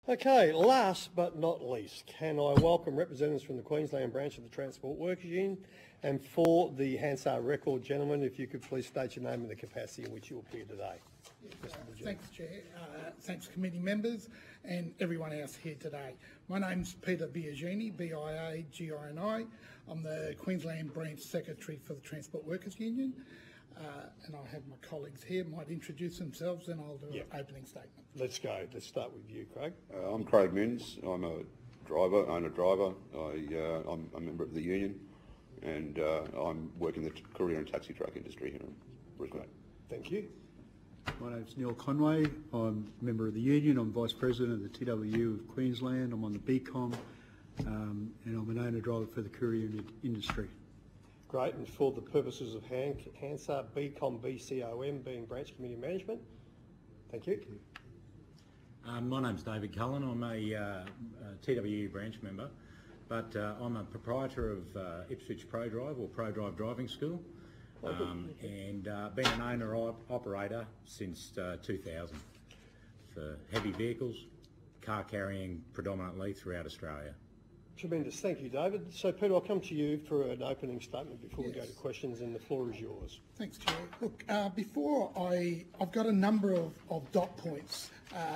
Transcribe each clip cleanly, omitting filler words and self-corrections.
Okay, last but not least, can I welcome representatives from the Queensland branch of the Transport Workers Union, and for the Hansard record, gentlemen, if you could please state your name and the capacity in which you appear today. Thanks, Chair. Thanks, committee members and everyone else here today. My name's Peter Biagini, B-I-A-G-I-N-I. I'm the Queensland Branch Secretary for the Transport Workers Union. And I have my colleagues here, might introduce themselves, and I'll do an opening statement. Let's go. Let's start with you, Craig. I'm Craig Minns. I'm a owner-driver. I'm a member of the union, and I'm working the courier and taxi truck industry here in Brisbane. Thank you. My name's Neil Conway. I'm a member of the union. I'm Vice President of the TWU of Queensland. I'm on the BCom, and I'm an owner-driver for the courier industry. Great, and for the purposes of Hansard, BCom, BCOM being branch committee management. Thank you. My name's David Cullen. I'm a TWU branch member, but I'm a proprietor of Ipswich ProDrive or ProDrive Driving School, and been an owner-operator since 2000 for heavy vehicles, car carrying predominantly throughout Australia. Tremendous. Thank you, David. So, Peter, I'll come to you for an opening statement before we go to questions, and the floor is yours. Thanks, Chair. Look, I've got a number of dot points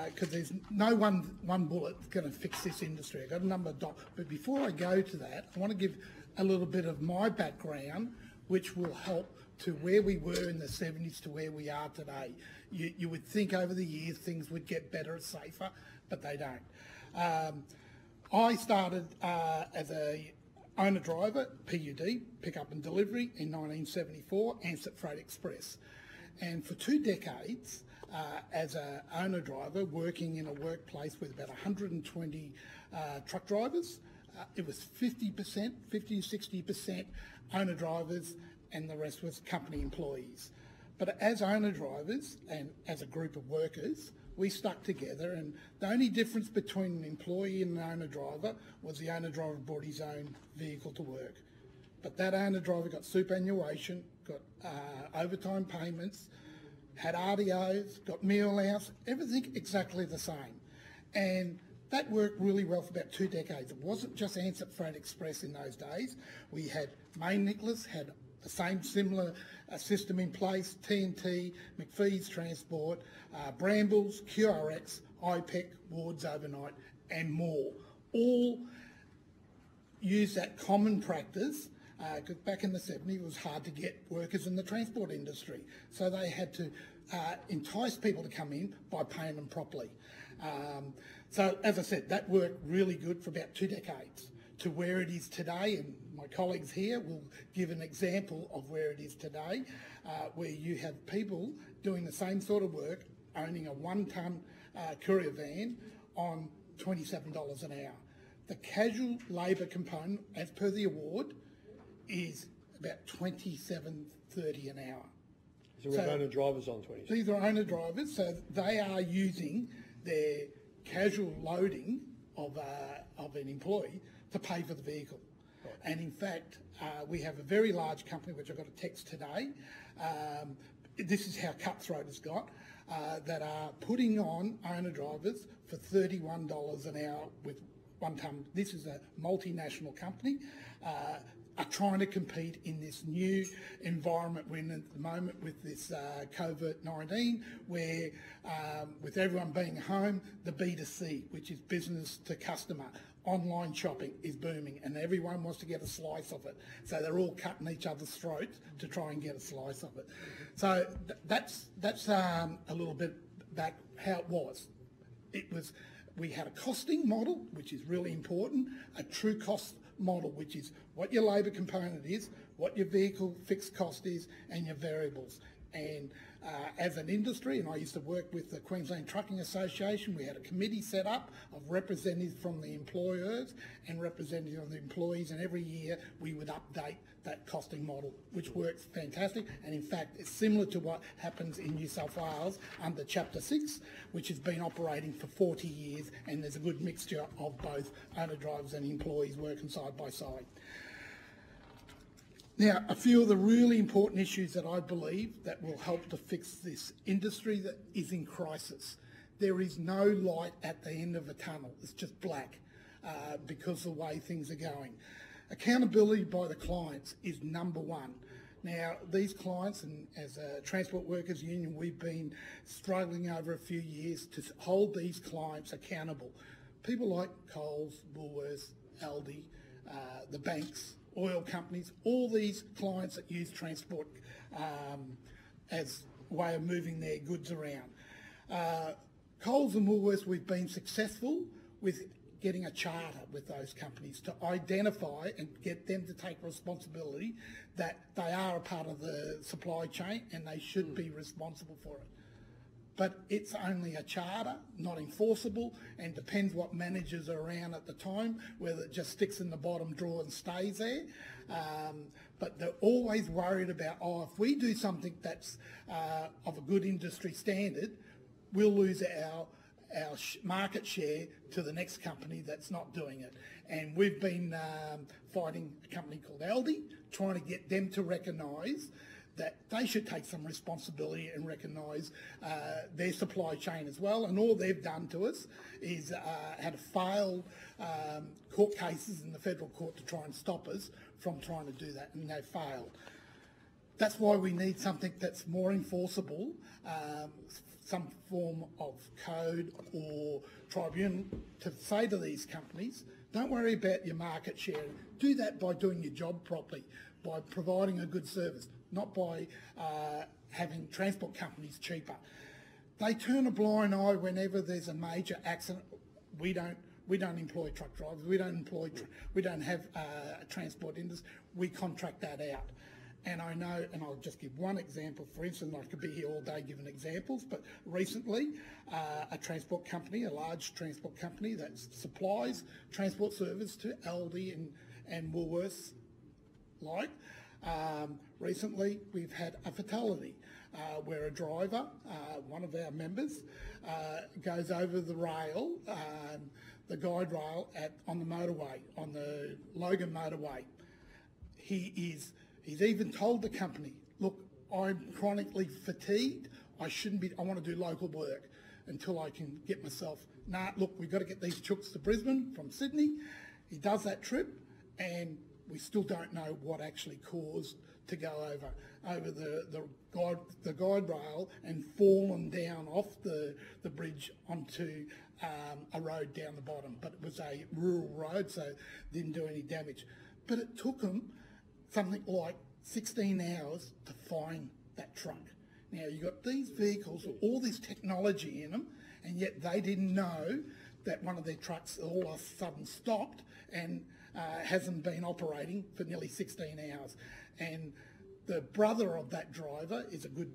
because there's no one bullet that's going to fix this industry. I've got a number of but before I go to that, I want to give a little bit of my background, which will help to where we were in the 70s to where we are today. You would think over the years things would get better, safer, but they don't. I started as a owner-driver, PUD, pick-up and delivery, in 1974, Ansett Freight Express. And for 2 decades, as an owner-driver, working in a workplace with about 120 truck drivers, it was 50%, 50 to 60% owner-drivers, and the rest was company employees. But as owner-drivers and as a group of workers, we stuck together, and the only difference between an employee and an owner-driver was the owner-driver brought his own vehicle to work. But that owner-driver got superannuation, got overtime payments, had RDOs, got meal allowance, everything exactly the same. And that worked really well for about 2 decades. It wasn't just Ansett Freight Express in those days. We had Main Nicholas, had the same similar system in place, TNT, McPhee's Transport, Brambles, QRX, IPEC, Wards Overnight, and more. All use that common practice, because back in the 70s it was hard to get workers in the transport industry. So they had to entice people to come in by paying them properly. So as I said, that worked really good for about 2 decades to where it is today, and my colleagues here will give an example of where it is today, where you have people doing the same sort of work, owning a 1-tonne courier van on $27 an hour. The casual labour component, as per the award, is about $27.30 an hour. So we've owner drivers on 20. These are owner drivers, so they are using their casual loading of an employee to pay for the vehicle. Right. And in fact, we have a very large company, which I got a text today. This is how cutthroat it's got, that are putting on owner drivers for $31 an hour with 1 tonne. This is a multinational company, are trying to compete in this new environment we're in at the moment with this COVID-19, where with everyone being home, the B2C, which is business to customer, online shopping is booming, and everyone wants to get a slice of it. So they're all cutting each other's throats to try and get a slice of it. So that's a little bit back how it was. We had a costing model, which is really important, a true cost model, which is what your labour component is, what your vehicle fixed cost is, and your variables. And as an industry, and I used to work with the Queensland Trucking Association, we had a committee set up of representatives from the employers and representatives of the employees, and every year we would update that costing model, which works fantastic. And in fact, it's similar to what happens in New South Wales under Chapter 6, which has been operating for 40 years, and there's a good mixture of both owner drivers and employees working side by side. Now, a few of the really important issues that I believe that will help to fix this industry that is in crisis. there is no light at the end of a tunnel. It's just black because of the way things are going. Accountability by the clients is number one. Now, these clients, and as a Transport Workers Union, we've been struggling over a few years to hold these clients accountable. People like Coles, Woolworths, Aldi, the banks, oil companies, all these clients that use transport as a way of moving their goods around. Coles and Woolworths, we've been successful with getting a charter with those companies to identify and get them to take responsibility that they are a part of the supply chain and they should be responsible for it. But it's only a charter, not enforceable, and depends what managers are around at the time, whether it just sticks in the bottom drawer and stays there. But they're always worried about, if we do something that's of a good industry standard, we'll lose our market share to the next company that's not doing it. And we've been fighting a company called Aldi, trying to get them to recognise that they should take some responsibility and recognise their supply chain as well. And all they've done to us is had failed court cases in the federal court to try and stop us from trying to do that, and they failed. That's why we need something that's more enforceable, some form of code or tribunal to say to these companies, don't worry about your market share. Do that by doing your job properly, by providing a good service, not by having transport companies cheaper. They turn a blind eye whenever there's a major accident. We don't employ truck drivers. We don't have a transport industry. We contract that out. And I know, and I'll just give one example, for instance, I could be here all day giving examples, but recently a transport company, a large transport company that supplies transport service to Aldi and Woolworths, recently we've had a fatality where a driver, one of our members, goes over the rail, the guide rail on the motorway, on the Logan motorway. He's even told the company, look, I'm chronically fatigued. I want to do local work until I can get myself, look, we've got to get these chooks to Brisbane from Sydney. He does that trip and we still don't know what actually caused to go over the guide rail and fallen down off the bridge onto a road down the bottom. But it was a rural road, so didn't do any damage. But it took them something like 16 hours to find that truck. Now, you've got these vehicles with all this technology in them, and yet they didn't know that one of their trucks all of a sudden stopped and hasn't been operating for nearly 16 hours. And the brother of that driver is a good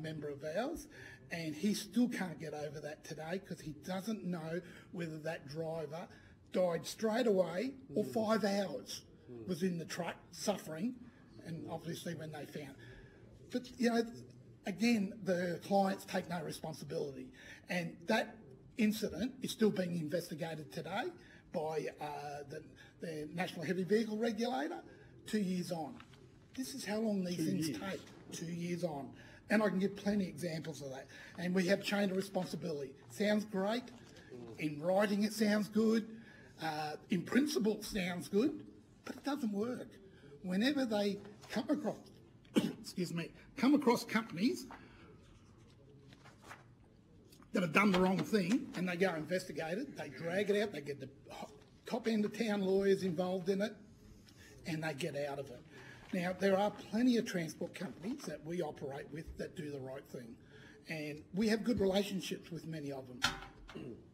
member of ours, and he still can't get over that today because he doesn't know whether that driver died straight away or 5 hours was in the truck suffering, and obviously when they found. But, again, the clients take no responsibility, and that incident is still being investigated today by the National Heavy Vehicle Regulator 2 years on. This is how long these things take, 2 years on. And I can give plenty of examples of that. And we have chain of responsibility. Sounds great. In writing it sounds good. In principle it sounds good. But it doesn't work. Whenever they come across, come across companies that have done the wrong thing and they go investigate it, they drag it out, they get the top end of town lawyers involved in it, and they get out of it. Now, there are plenty of transport companies that we operate with that do the right thing, and we have good relationships with many of them.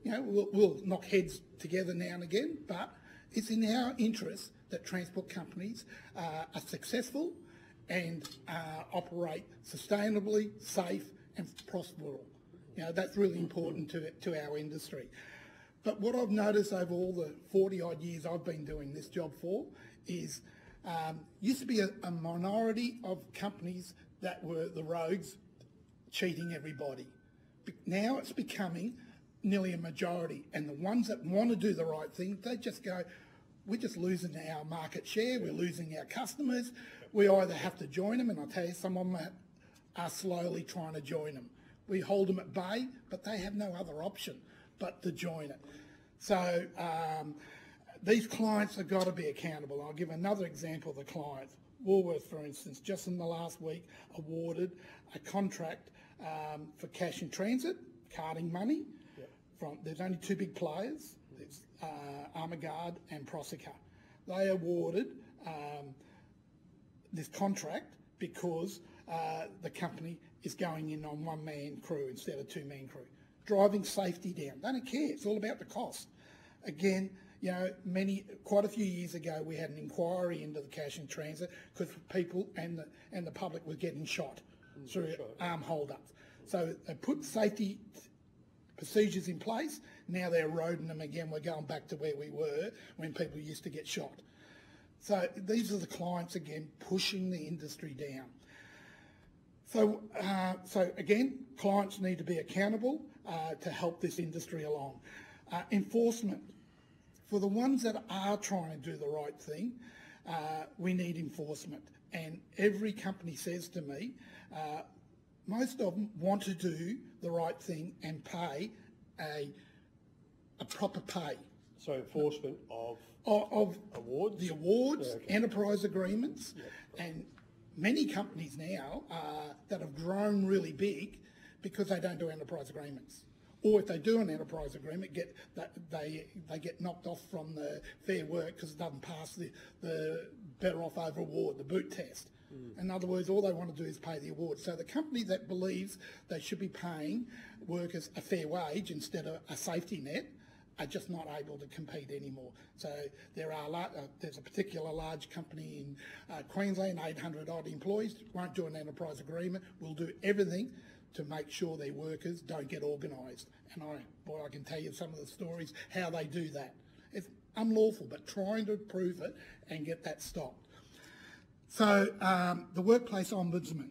We'll knock heads together now and again, but it's in our interest that transport companies are successful and operate sustainably, safe and profitable. That's really important to our industry. But what I've noticed over all the 40 odd years I've been doing this job for is used to be a minority of companies that were the rogues cheating everybody. Now it's becoming nearly a majority, and the ones that want to do the right thing, they just go, we're just losing our market share, we're losing our customers, we either have to join them, and I'll tell you, some of them are slowly trying to join them. We hold them at bay, but they have no other option but to join it. So these clients have got to be accountable. I'll give another example of the clients. Woolworths, for instance, just in the last week awarded a contract for cash in transit, carding money. There's only two big players, there's Armaguard and Proseca. They awarded this contract because the company is going in on one-man crew instead of two-man crew. Driving safety down. They don't care. It's all about the cost. Again, you know, quite a few years ago, we had an inquiry into the cash in transit because people and the public were getting shot through arm hold-ups. So they put safety procedures in place. Now they're eroding them again. We're going back to where we were when people used to get shot. So these are the clients again pushing the industry down. So again, clients need to be accountable to help this industry along. Enforcement. For the ones that are trying to do the right thing, we need enforcement. And every company says to me, most of them want to do the right thing and pay a proper pay. So enforcement of awards? The awards, enterprise agreements, and many companies now that have grown really big because they don't do enterprise agreements. Or if they do an enterprise agreement, they get knocked off from the fair work because it doesn't pass the better off over award, the boot test. In other words, all they want to do is pay the award. So the company that believes they should be paying workers a fair wage instead of a safety net are just not able to compete anymore. So there's a particular large company in Queensland, 800 odd employees, won't do an enterprise agreement, will do everything to make sure their workers don't get organised. And I can tell you some of the stories how they do that. It's unlawful, but trying to prove it and get that stopped. So the workplace ombudsman.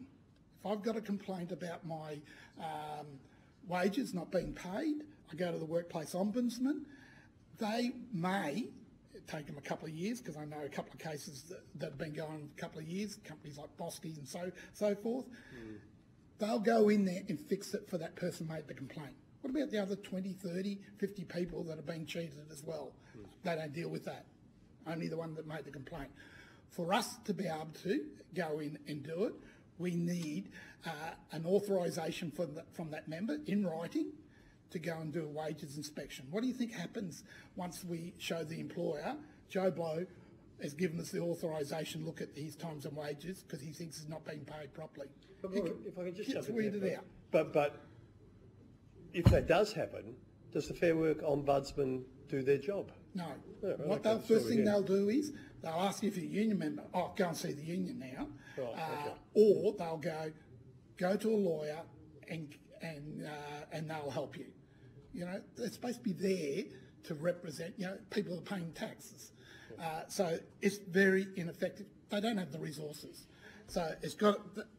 If I've got a complaint about my wages not being paid, I go to the workplace ombudsman. They may take them a couple of years, because I know a couple of cases that have been going on a couple of years, companies like Bosky and so forth. They'll go in there and fix it for that person who made the complaint. What about the other 20, 30, 50 people that are being cheated as well? They don't deal with that. Only the one that made the complaint. For us to be able to go in and do it, we need an authorisation from that member in writing to go and do a wages inspection. What do you think happens once we show the employer, Joe Blow has given us the authorisation, look at his times and wages because he thinks he's not being paid properly? If I can just jump in weed it out. But if that does happen, does the Fair Work Ombudsman do their job? No. Yeah, right, What okay, first thing they'll do is they'll ask you if you're a union member. Oh, go and see the union now. Right, Or they'll go to a lawyer and they'll help you. You know, they're supposed to be there to represent, you know, people who are paying taxes. So it's very ineffective. They don't have the resources. So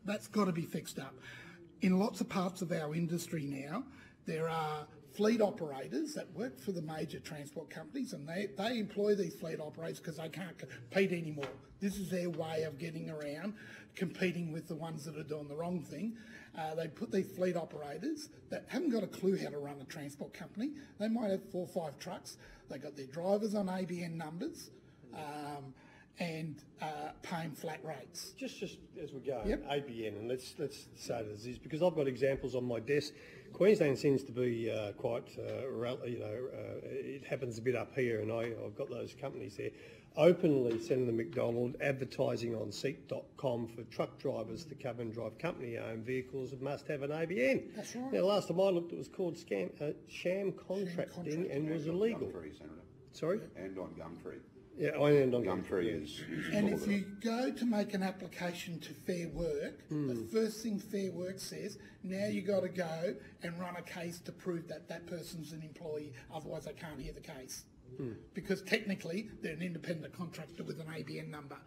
that's got to be fixed up. In lots of parts of our industry now, there are fleet operators that work for the major transport companies, and they employ these fleet operators because they can't compete anymore. This is their way of getting around competing with the ones that are doing the wrong thing. They put these fleet operators that haven't got a clue how to run a transport company. They might have 4 or 5 trucks. They've got their drivers on ABN numbers and paying flat rates. Just as we go, Yep. ABN, and let's say it as is, because I've got examples on my desk. Queensland seems to be quite, it happens a bit up here, and I've got those companies there openly sending the McDonald advertising on seat.com for truck drivers to come and drive company-owned vehicles that must have an ABN. That's right. Now, last time I looked, it was called sham contracting and was illegal. Gumtree, Senator. Sorry? And on Gumtree. Yeah, I am on Gumtree is And if you go to make an application to Fair Work, the first thing Fair Work says, now you got to go and run a case to prove that that person's an employee, otherwise they can't hear the case. Because technically they're an independent contractor with an ABN number.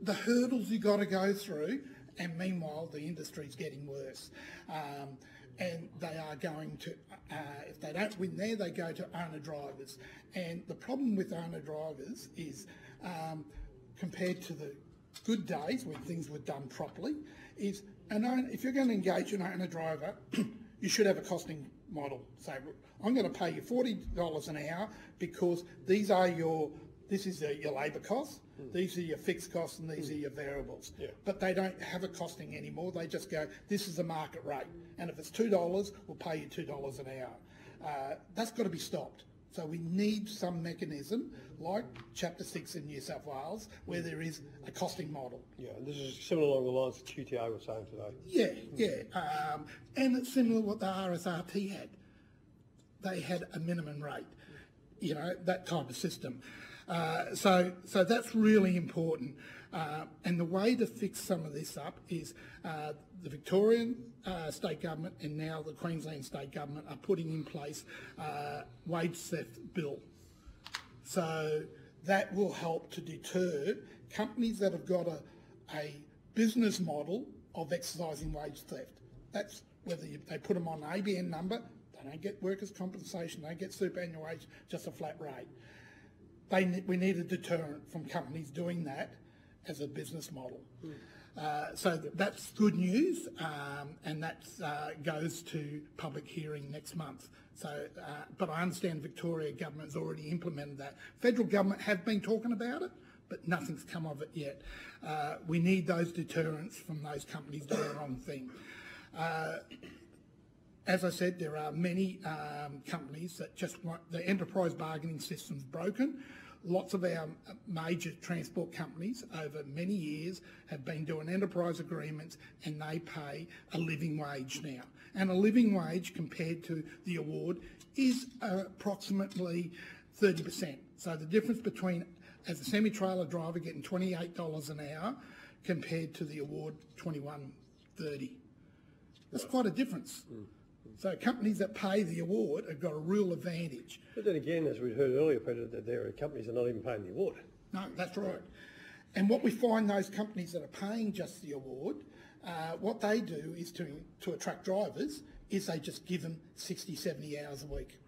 The hurdles you got to go through, and meanwhile the industry's getting worse. And they are going to, if they don't win there, they go to owner drivers. And the problem with owner drivers is, compared to the good days when things were done properly, is if you're going to engage an owner driver, you should have a costing model. Say, I'm going to pay you $40 an hour because this is your labour costs, these are your fixed costs, and these are your variables. Yeah. But they don't have a costing anymore. They just go, this is the market rate, and if it's $2, we'll pay you $2 an hour. That's got to be stopped. So we need some mechanism like Chapter 6 in New South Wales where there is a costing model. Yeah, and this is similar along the lines that QTO was saying today. Yeah. And it's similar to what the RSRT had. They had a minimum rate, that type of system. So that's really important. And the way to fix some of this up is the Victorian state government and now the Queensland state government are putting in place wage theft bill. So that will help to deter companies that have got a business model of exercising wage theft. That's whether they put them on an ABN number, they don't get workers' compensation, they don't get superannuation, just a flat rate. We need a deterrent from companies doing that as a business model. So that's good news, and that goes to public hearing next month. So, but I understand Victoria government has already implemented that. Federal government have been talking about it, but nothing's come of it yet. We need those deterrents from those companies doing the wrong thing. As I said, there are many companies that just want the enterprise bargaining system's broken. Lots of our major transport companies over many years have been doing enterprise agreements and they pay a living wage now. And a living wage compared to the award is approximately 30%. So the difference between, as a semi-trailer driver, getting $28 an hour compared to the award $21.30. That's quite a difference. So companies that pay the award have got a real advantage. But then again, as we heard earlier, Peter, that there are companies that are not even paying the award. No, that's right. And what we find, those companies that are paying just the award, what they do is to attract drivers, is they just give them 60, 70 hours a week.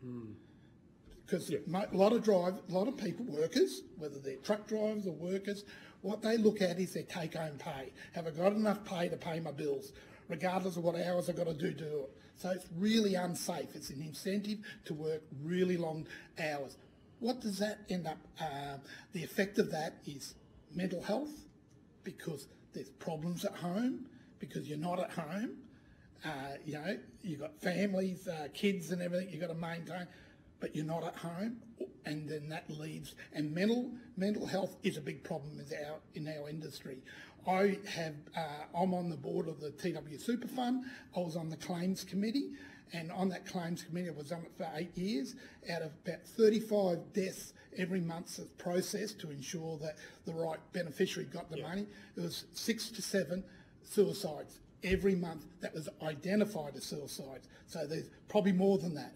Because a lot of people, workers, whether they're truck drivers or workers, what they look at is their take-home pay. Have I got enough pay to pay my bills, regardless of what hours I've got to do it? So it's really unsafe. It's an incentive to work really long hours. What does that end up? The effect of that is mental health, because there's problems at home, because you're not at home. You've got families, kids and everything you've got to maintain, but you're not at home, and then that leaves. And mental health is a big problem in our industry. I'm on the board of the TWU Super Fund. I was on the claims committee, and on that claims committee I was on it for 8 years. Out of about 35 deaths every month that's processed to ensure that the right beneficiary got the money, there was 6 to 7 suicides every month that was identified as suicides. So there's probably more than that.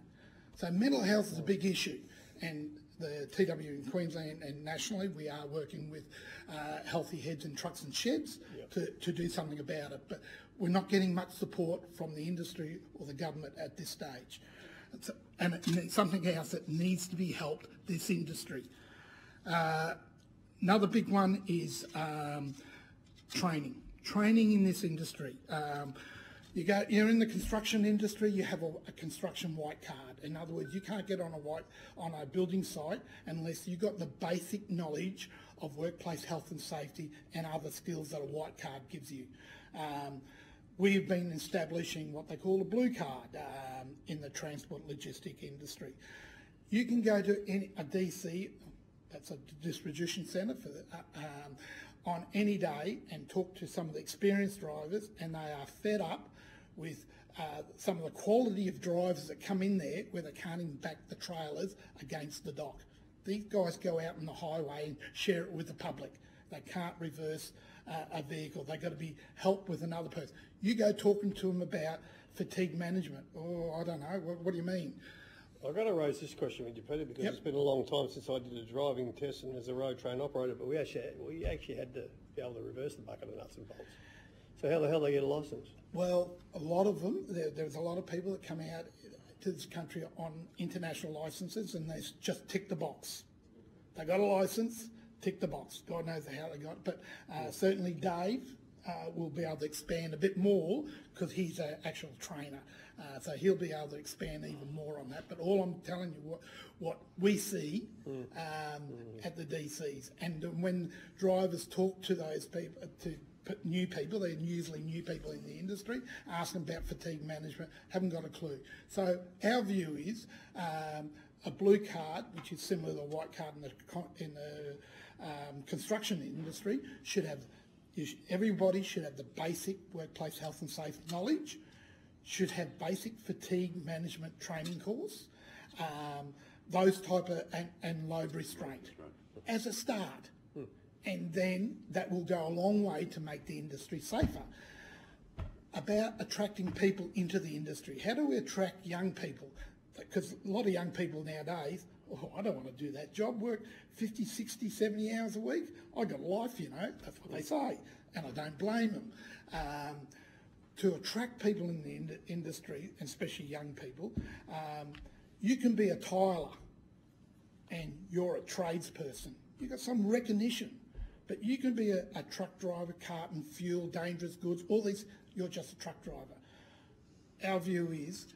So mental health is a big issue, and the TWU in Queensland and nationally, we are working with Healthy Heads in Trucks and Sheds to do something about it. But we're not getting much support from the industry or the government at this stage. And it's something else that needs to be helped, this industry. Another big one is training. Training in this industry. You're in the construction industry, you have a construction white card. In other words, you can't get on a building site unless you've got the basic knowledge of workplace health and safety and other skills that a white card gives you. We've been establishing what they call a blue card in the transport logistic industry. You can go to a DC, that's a distribution centre, on any day and talk to some of the experienced drivers, and they are fed up with some of the quality of drivers that come in there where they can't even back the trailers against the dock. These guys go out on the highway and share it with the public. They can't reverse a vehicle. They've got to be helped with another person. You go talking to them about fatigue management. Oh, I don't know. What do you mean? I've got to raise this question with you, Peter, because it's been a long time since I did a driving test and as a road train operator, but we actually had to be able to reverse the bucket of nuts and bolts. So how the hell do they get a licence? Well, a lot of them, there's a lot of people that come out to this country on international licences and they just tick the box. They got a licence, tick the box. God knows how they got it. But certainly Dave, will be able to expand a bit more because he's an actual trainer. So he'll be able to expand even more on that. But all I'm telling you, what we see at the DCs, and when drivers talk to those people, to new people, they're usually new people in the industry, ask them about fatigue management, haven't got a clue. So our view is a blue card, which is similar to a white card in the construction industry, should have, everybody should have the basic workplace health and safety knowledge, should have basic fatigue management training course, those type of, and load restraint as a start. And then that will go a long way to make the industry safer. About attracting people into the industry. How do we attract young people? Because a lot of young people nowadays, oh, I don't want to do that job, work 50, 60, 70 hours a week. I got a life, you know, that's what they say, and I don't blame them. To attract people in the industry, and especially young people, you can be a tiler and you're a tradesperson. You've got some recognition, but you can be a truck driver, carton, fuel, dangerous goods, all these, you're just a truck driver. Our view is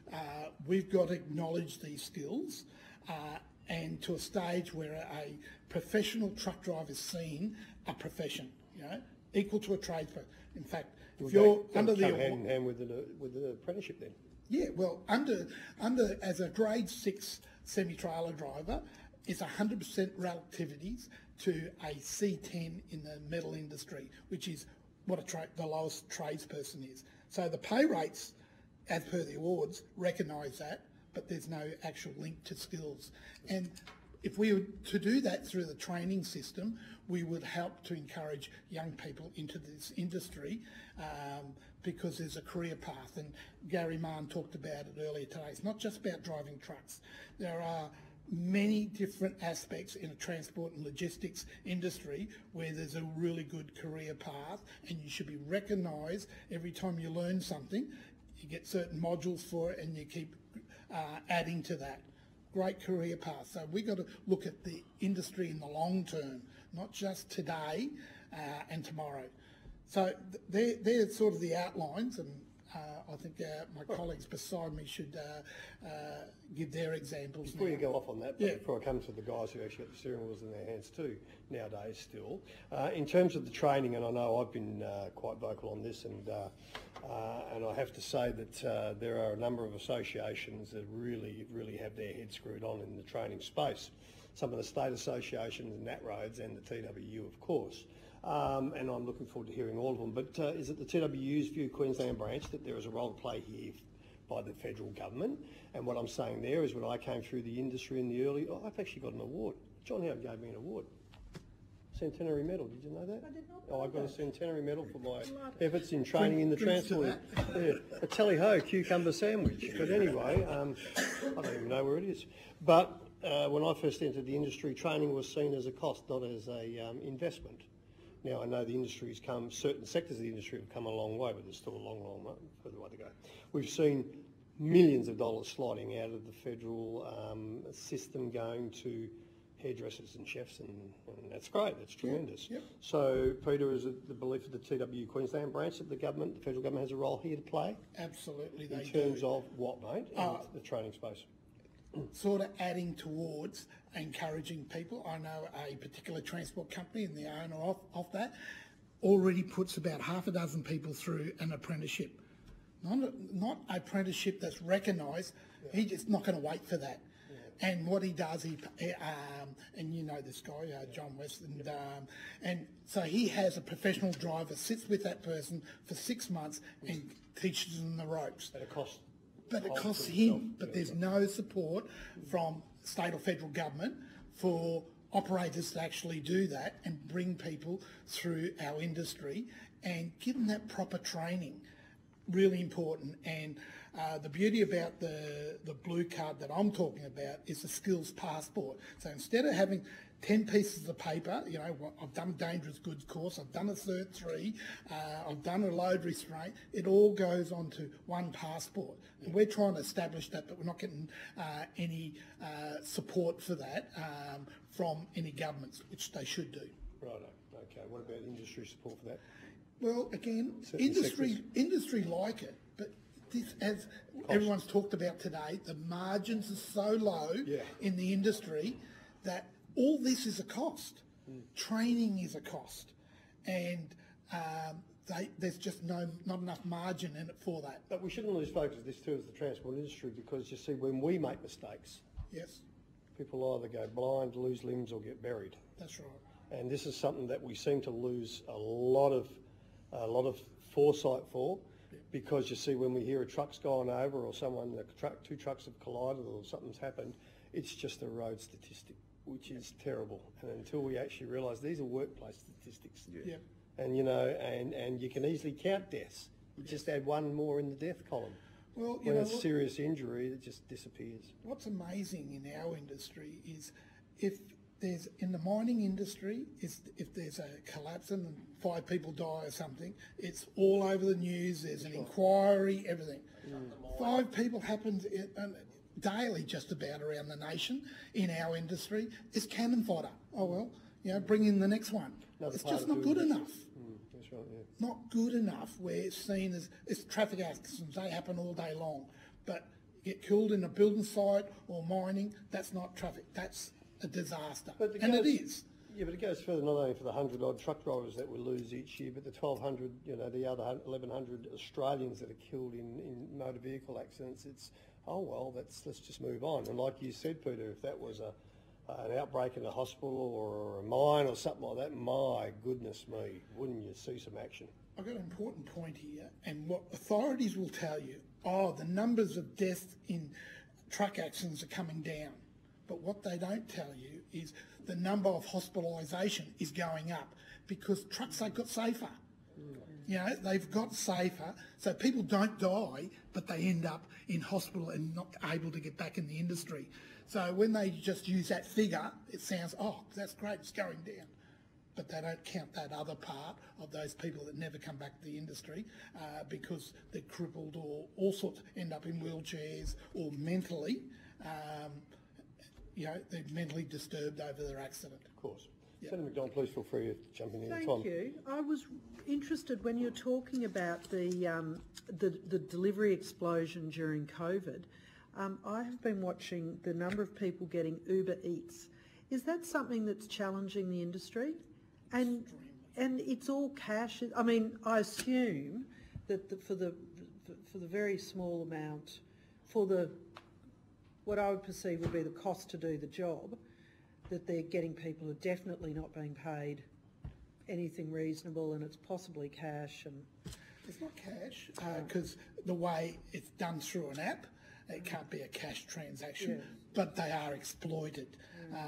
we've got to acknowledge these skills and to a stage where a professional truck driver is seen a profession, you know, equal to a tradesperson. In fact, if you're under the hand in hand with an apprenticeship then. Yeah, well, under as a grade 6 semi-trailer driver, it's 100% relativities to a C10 in the metal industry, which is what the lowest tradesperson is. So the pay rates, as per the awards, recognise that, but there's no actual link to skills. And if we were to do that through the training system, we would help to encourage young people into this industry because there's a career path. And Gary Mann talked about it earlier today. It's not just about driving trucks. There are many different aspects in a transport and logistics industry where there's a really good career path, and you should be recognised every time you learn something. You get certain modules for it and you keep adding to that. Great career path. So we've got to look at the industry in the long term, not just today and tomorrow. So they're sort of the outlines, and I think my colleagues beside me should give their examples. Before now. you go off on that, Yeah. before I come to the guys who actually got the steering wheels in their hands too, nowadays still, in terms of the training, and I know I've been quite vocal on this, and I have to say that there are a number of associations that really have their heads screwed on in the training space. Some of the state associations, NatRoads and the TWU, of course. And I'm looking forward to hearing all of them. But is it the TWU's view, Queensland branch, that there is a role to play here by the federal government? And what I'm saying there is when I came through the industry in the early, I've actually got an award. John Howard gave me an award. Centenary medal, did you know that? I did not Oh, know I got a that. centenary medal for my efforts in training in the Drinks to transport. Yeah, a tally-ho cucumber sandwich. But anyway, I don't even know where it is. But when I first entered the industry, training was seen as a cost, not as a investment. Now, I know the industry's come, certain sectors of the industry have come a long way, but there's still a long further way to go. We've seen millions of dollars sliding out of the federal system going to hairdressers and chefs, and that's great, that's tremendous. Yep. So, Peter, is it the belief of the TWU Queensland branch that the federal government has a role here to play? Absolutely, they In do. terms of what, mate? In the training space. Sort of adding towards encouraging people. I know a particular transport company, and the owner of that already puts about half a dozen people through an apprenticeship. Not apprenticeship that's recognised. He's just not going to wait for that. And what he does, and you know this guy, John West, and so he has a professional driver, sits with that person for 6 months and teaches them the ropes. At a cost. But it costs to him, himself, but yeah, there's no support from state or federal government for operators to actually do that and bring people through our industry and give them that proper training. Really important. And the beauty about the blue card that I'm talking about is the skills passport. So instead of having 10 pieces of paper, you know, I've done a dangerous goods course, I've done a Cert 3, I've done a load restraint, it all goes onto one passport. And we're trying to establish that, but we're not getting any support for that from any governments, which they should do. Righto. Okay. What about industry support for that? Well, again, Certain industry like it, but this, as everyone's talked about today, the margins are so low in the industry that all this is a cost. Training is a cost, and there's just not enough margin in it for that. But we shouldn't lose focus of this too as the transport industry, because you see, when we make mistakes, Yes, people either go blind, lose limbs, or get buried. that's right. And this is something that we seem to lose a lot of foresight for, because you see, when we hear a truck's gone over, or two trucks have collided, or something's happened, it's just a road statistic, which is terrible. And until we actually realise these are workplace statistics, and you know, and you can easily count deaths. You just add one more in the death column. Well, when it's serious injury, it just disappears. What's amazing in our industry is in the mining industry, if there's a collapse and 5 people die or something, it's all over the news, there's an inquiry, everything. 5 people happens daily just about around the nation in our industry. It's cannon fodder. Oh well, bring in the next one. It's just not good enough. That's right, yeah. Not good enough where it's seen as traffic accidents. They happen all day long. But you get killed in a building site or mining, that's not traffic. That's a disaster. And it is. Yeah, but it goes further, not only for the 100-odd truck drivers that we lose each year, but the 1,200, the other 1,100 Australians that are killed in motor vehicle accidents. It's, oh well, let's just move on. And like you said, Peter, if that was an outbreak in a hospital or a mine or something like that, my goodness me, wouldn't you see some action? I've got an important point here, and what authorities will tell you, the numbers of deaths in truck accidents are coming down. But what they don't tell you is the number of hospitalisation is going up because trucks have got safer. They've got safer, so people don't die, but they end up in hospital and not able to get back in the industry. So when they just use that figure, it sounds, that's great, it's going down. But they don't count that other part of those people that never come back to the industry because they're crippled or all sorts, end up in wheelchairs or mentally, they're mentally disturbed over their accident. Of course. Senator McDonald, please feel free to jump in any time. Thank you. I was interested when you're talking about the delivery explosion during COVID. I have been watching the number of people getting Uber Eats. Is that something that's challenging the industry? And it's all cash. I mean, I assume that for the very small amount, what I would perceive would be the cost to do the job, that they're getting people who are definitely not being paid anything reasonable, and it's possibly cash. And it's not cash because the way it's done through an app, it can't be a cash transaction, but they are exploited,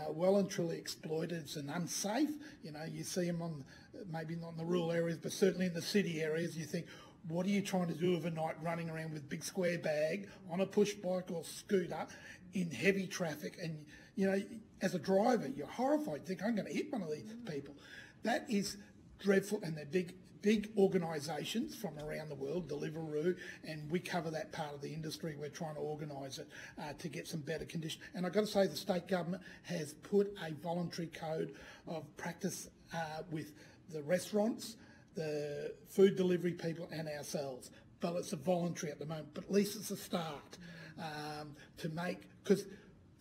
well and truly exploited. It's an unsafe. You see them maybe not in the rural areas, but certainly in the city areas. You think, what are you trying to do overnight, running around with big square bag on a push bike or scooter in heavy traffic? And as a driver, you're horrified. You think, I'm going to hit one of these people. That is dreadful, and they're big organisations from around the world, Deliveroo, and we cover that part of the industry. We're trying to organise it to get some better conditions. And I've got to say, the state government has put a voluntary code of practice with the restaurants, the food delivery people and ourselves. But it's a voluntary at the moment, but at least it's a start to make, because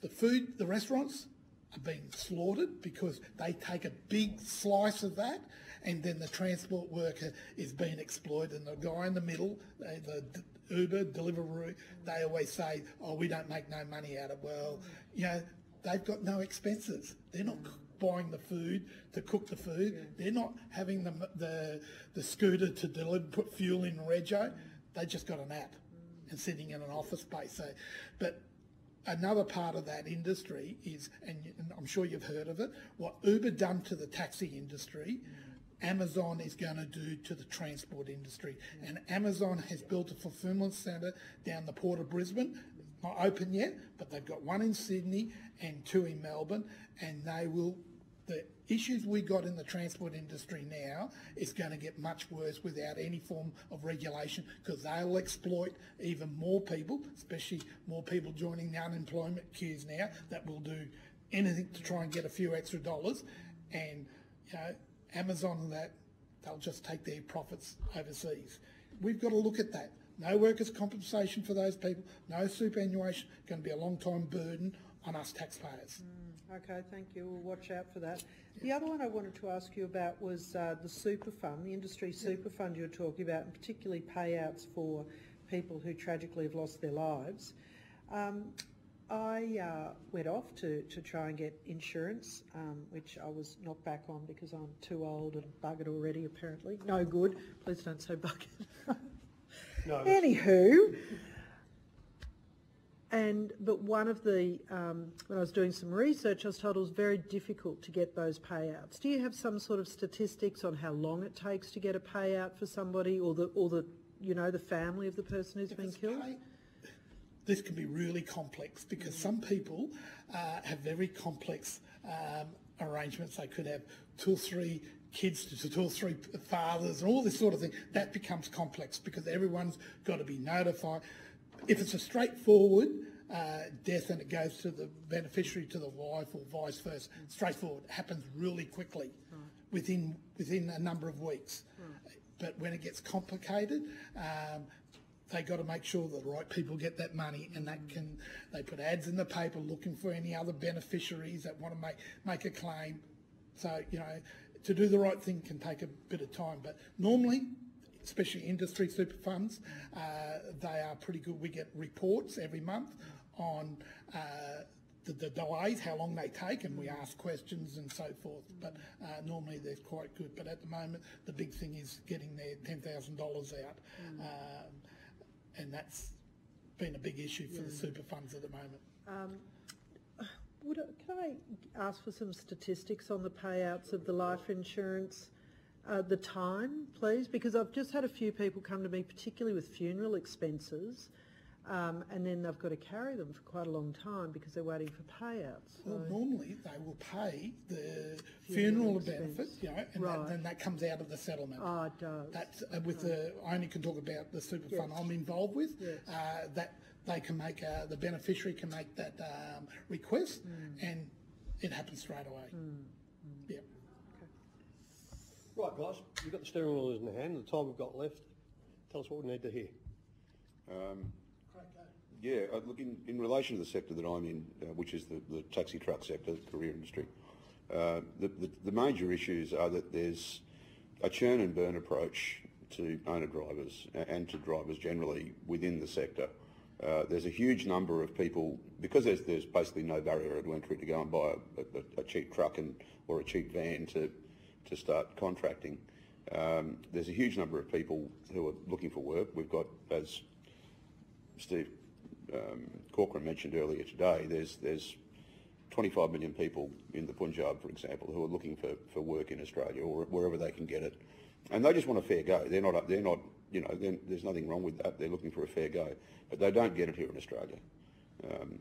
the restaurants are being slaughtered because they take a big slice of that, and then the transport worker is being exploited, and the guy in the middle, the Uber, Deliveroo, they always say, we don't make no money out of it. Well, they've got no expenses. They're not buying the food to cook the food. They're not having the scooter to deliver, put fuel in rego. They just got an app and sitting in an office space. So, but another part of that industry is, and I'm sure you've heard of it, what Uber done to the taxi industry, Amazon is going to do to the transport industry. And Amazon has built a fulfilment centre down the port of Brisbane. Not open yet, but they've got one in Sydney and 2 in Melbourne, and the issues we got in the transport industry now is going to get much worse without any form of regulation, because they'll exploit even more people, especially more people joining the unemployment queues now, that will do anything to try and get a few extra dollars. And Amazon and that, they'll just take their profits overseas. We've got to look at that. No workers' compensation for those people, no superannuation, going to be a long-time burden on us taxpayers. Okay, thank you. We'll watch out for that. The other one I wanted to ask you about was the super fund, the industry super fund you were talking about, and particularly payouts for people who tragically have lost their lives. I went off to try and get insurance, which I was knocked back on because I'm too old and buggered already, apparently. No good. Please don't say buggered. No, Anywho, but one of the, when I was doing some research, I was told it was very difficult to get those payouts. Do you have some sort of statistics on how long it takes to get a payout for somebody, or the you know, the family of the person who's been killed? This can be really complex because some people have very complex arrangements. They could have 2 or 3 kids to 2 or 3 fathers and all this sort of thing. That becomes complex because everyone's got to be notified. If it's a straightforward death and it goes to the beneficiary, to the wife, or vice versa, straightforward, it happens really quickly within a number of weeks. But when it gets complicated, they got to make sure that the right people get that money, and they put ads in the paper looking for any other beneficiaries that want to make a claim. So, you know, to do the right thing can take a bit of time, but normally, especially industry super funds, they are pretty good. We get reports every month on the delays, how long they take, and we ask questions and so forth. But normally they're quite good. But at the moment, the big thing is getting their $10,000 out, and that's been a big issue for the super funds at the moment. Can I ask for some statistics on the payouts of the life insurance? The time, please, because I've just had a few people come to me, particularly with funeral expenses, and then they've got to carry them for quite a long time because they're waiting for payouts. So. Well, normally they will pay the funeral benefit, you know, and then that comes out of the settlement. Oh, it does. That's I only can talk about the super fund I'm involved with. Yes. That they can make the beneficiary can make that request, and it happens straight away. Yeah. Right, guys, you've got the steering wheel in the hand. The time we've got left, tell us what we need to hear. Look, in relation to the sector that I'm in, which is the taxi truck sector, the courier industry, the major issues are that there's a churn and burn approach to owner-drivers and to drivers generally within the sector. There's a huge number of people, because there's basically no barrier to entry to go and buy a cheap truck or a cheap van to start contracting. There's a huge number of people who are looking for work. We've got, as Steve Corcoran mentioned earlier today, there's 25 million people in the Punjab, for example, who are looking for work in Australia or wherever they can get it, and they just want a fair go. They're not, you know, there's nothing wrong with that. They're looking for a fair go, but they don't get it here in Australia.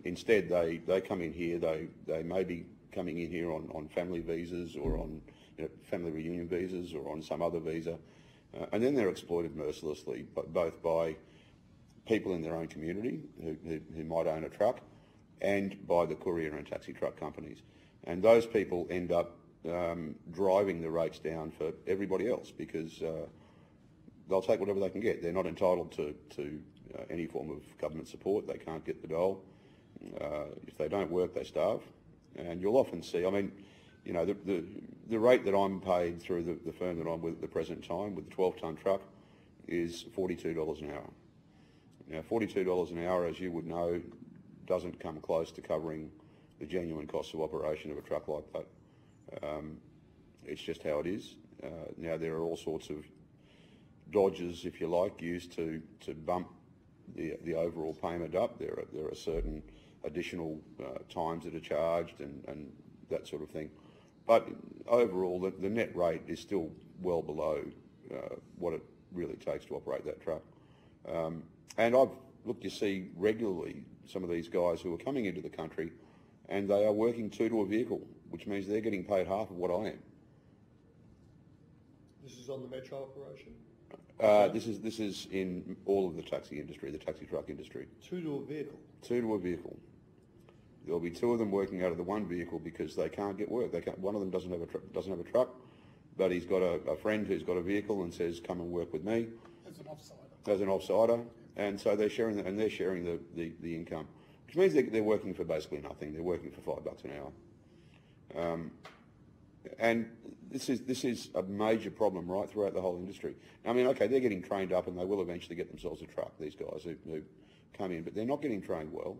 Instead, they come in here. They may be coming in here on family visas or on family reunion visas or on some other visa, and then they're exploited mercilessly, both by people in their own community who might own a truck and by the courier and taxi truck companies. And those people end up driving the rates down for everybody else because they'll take whatever they can get. They're not entitled to any form of government support. They can't get the dole. If they don't work, they starve. And you'll often see, I mean, you know, the rate that I'm paid through the firm that I'm with at the present time with the 12-tonne truck is $42 an hour. Now, $42 an hour, as you would know, doesn't come close to covering the genuine costs of operation of a truck like that. It's just how it is. Now, there are all sorts of dodges, if you like, used to bump the overall payment up. There are certain additional times that are charged and that sort of thing. But overall, the net rate is still well below what it really takes to operate that truck. And I've looked to see regularly some of these guys who are coming into the country and they are working 2 to a vehicle, which means they're getting paid half of what I am. This is on the metro operation? This is in all of the taxi industry, the taxi truck industry. 2 to a vehicle? 2 to a vehicle. There'll be 2 of them working out of the one vehicle because they can't get work. One of them doesn't have a truck. but he's got a friend who's got a vehicle and says, come and work with me. As an offsider. As an offsider, and so they're sharing the income, which means they're working for basically nothing. They're working for $5 an hour, and this is a major problem right throughout the whole industry. I mean, okay, they're getting trained up, and they will eventually get themselves a truck. These guys who come in, but they're not getting trained well.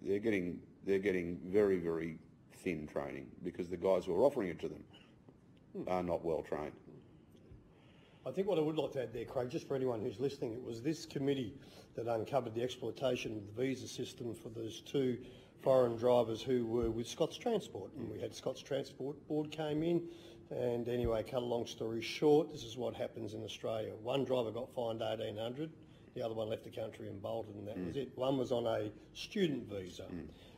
They're getting very, very thin training because the guys who are offering it to them are not well trained. I think what I would like to add there, Craig, just for anyone who's listening, it was this committee that uncovered the exploitation of the visa system for those two foreign drivers who were with Scots Transport. And we had Scots Transport Board came in, and anyway, cut a long story short, this is what happens in Australia. One driver got fined $1,800, the other one left the country and bolted, and that was it. One was on a student visa.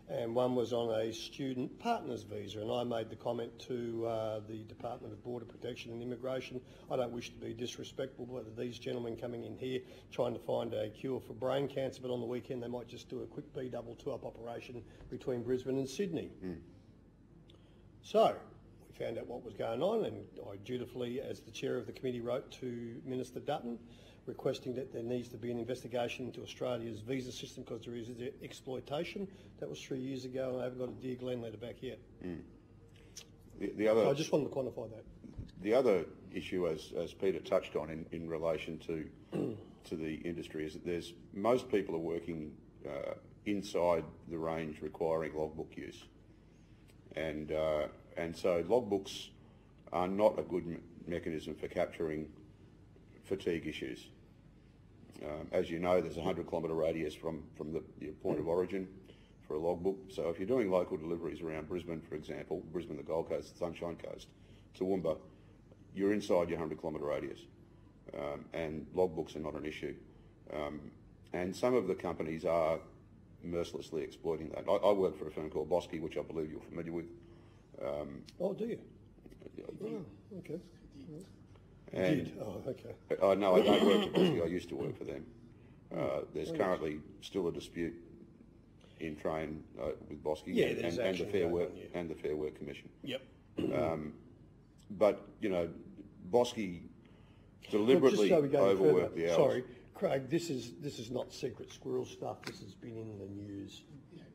And one was on a student partner's visa, and I made the comment to the Department of Border Protection and Immigration, I don't wish to be disrespectful, whether these gentlemen coming in here trying to find a cure for brain cancer, but on the weekend they might just do a quick B-double-two-up operation between Brisbane and Sydney. So we found out what was going on, and I dutifully, as the chair of the committee, wrote to Minister Dutton, requesting that there needs to be an investigation into Australia's visa system because there is exploitation. That was 3 years ago, and I haven't got a Dear Glenn letter back yet. The other, So I just wanted to quantify that. The other issue, as Peter touched on in relation to the industry, is that most people are working inside the range requiring logbook use, and so logbooks are not a good mechanism for capturing fatigue issues. As you know, there's a 100-kilometre radius from the point of origin for a logbook. So if you're doing local deliveries around Brisbane, for example, Brisbane, the Gold Coast, the Sunshine Coast, Toowoomba, you're inside your 100-kilometre radius, and logbooks are not an issue. And some of the companies are mercilessly exploiting that. I work for a firm called Bosky, which I believe you're familiar with. Oh, do you? Oh, okay. And Oh, okay. no, I don't work for Bosky. I used to work for them. There's currently still a dispute in train with Bosky and the Fair Work and the Fair Work Commission. Yep. But you know, Bosky deliberately overworked the hours. Sorry, Craig. This is not secret squirrel stuff. This has been in the news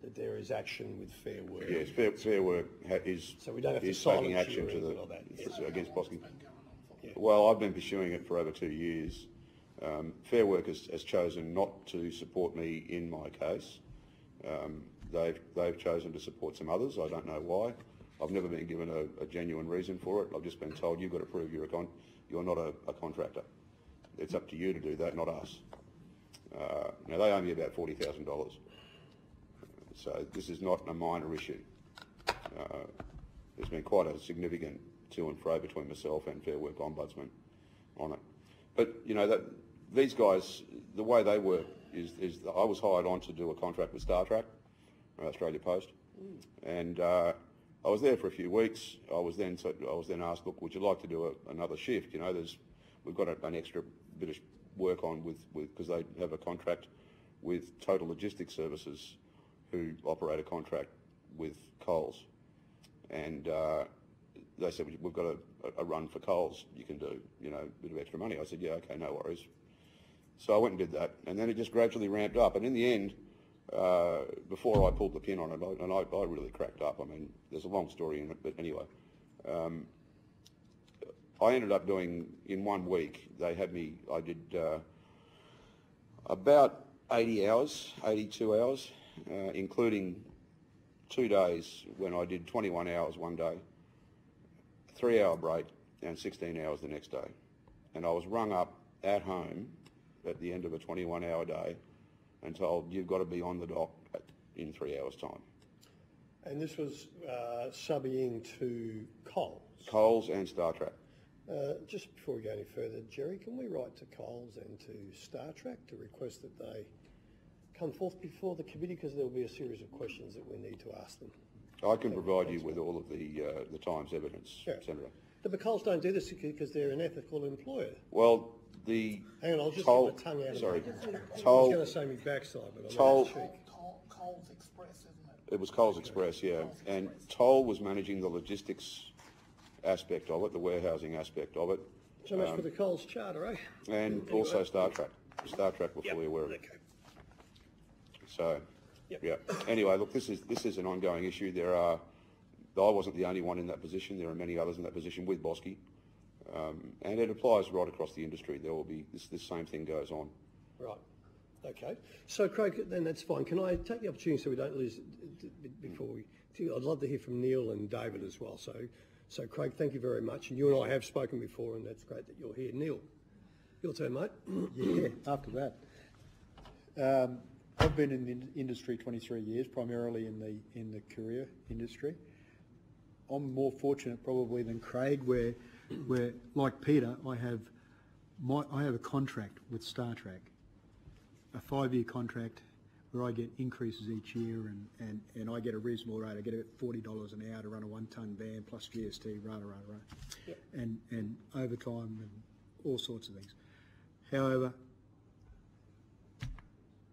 that there is action with Fair Work. Yes, Fair Work is so we don't have to taking action to against Bosky. Well, I've been pursuing it for over 2 years. Fair Work has chosen not to support me in my case. They've chosen to support some others. I don't know why. I've never been given a genuine reason for it. I've just been told you've got to prove you're not a contractor. It's up to you to do that, not us. Now they owe me about $40,000. So this is not a minor issue. There's been quite a significant to and fro between myself and Fair Work Ombudsman on it. But you know, these guys, the way they work is I was hired on to do a contract with Star Trek, Australia Post, and I was there for a few weeks. I was then asked, look, would you like to do another shift? You know, we've got an extra bit of work on with because they have a contract with Total Logistics Services, who operate a contract with Coles, and they said, we've got a run for Coles you can do, you know, a bit of extra money. I said, yeah, okay, no worries. So I went and did that, and then it just gradually ramped up, and in the end, before I pulled the pin on it, and I really cracked up. I mean, there's a long story in it, but anyway, I ended up doing, in 1 week, they had me, I did about 80 hours, 82 hours, including 2 days when I did 21 hours one day, 3-hour break, and 16 hours the next day. And I was rung up at home at the end of a 21-hour day and told, you've got to be on the dock in 3 hours' time. And this was subbing to Coles? Coles and Star Trek. Just before we go any further, Jerry, can we write to Coles and to Star Trek to request that they come forth before the committee, because there will be a series of questions that we need to ask them. I can provide you with all of the Times evidence, Senator. But Coles don't do this because they're an ethical employer. Well, hang on, I'll just Toll, get the tongue out of sorry, I Toll, was going to say me backside, but I'm Toll, not cheek. Coles Express, isn't it? It was Coles Express, yeah. And Toll was managing the logistics aspect of it, the warehousing aspect of it, So much for the Coles Charter, eh? and also Star Trek. Star Trek, we're fully aware of it. Okay. So, Yep. yeah. Anyway, look, this is an ongoing issue. I wasn't the only one in that position. There are many others in that position with Bosky, and it applies right across the industry. There will be this same thing goes on. Right. Okay. So, Craig, then that's fine. Can I take the opportunity so we don't lose before we... I'd love to hear from Neil and David as well. So Craig, thank you very much. And you and I have spoken before, and that's great that you're here. Neil, your turn, mate. Yeah, after that. I've been in the industry 23 years, primarily in the courier industry. I'm more fortunate probably than Craig, where like Peter, I have a contract with Star Trek, a 5-year contract where I get increases each year, and I get a reasonable rate. I get about $40 an hour to run a 1-ton van plus GST, Yep. and overtime and all sorts of things. However,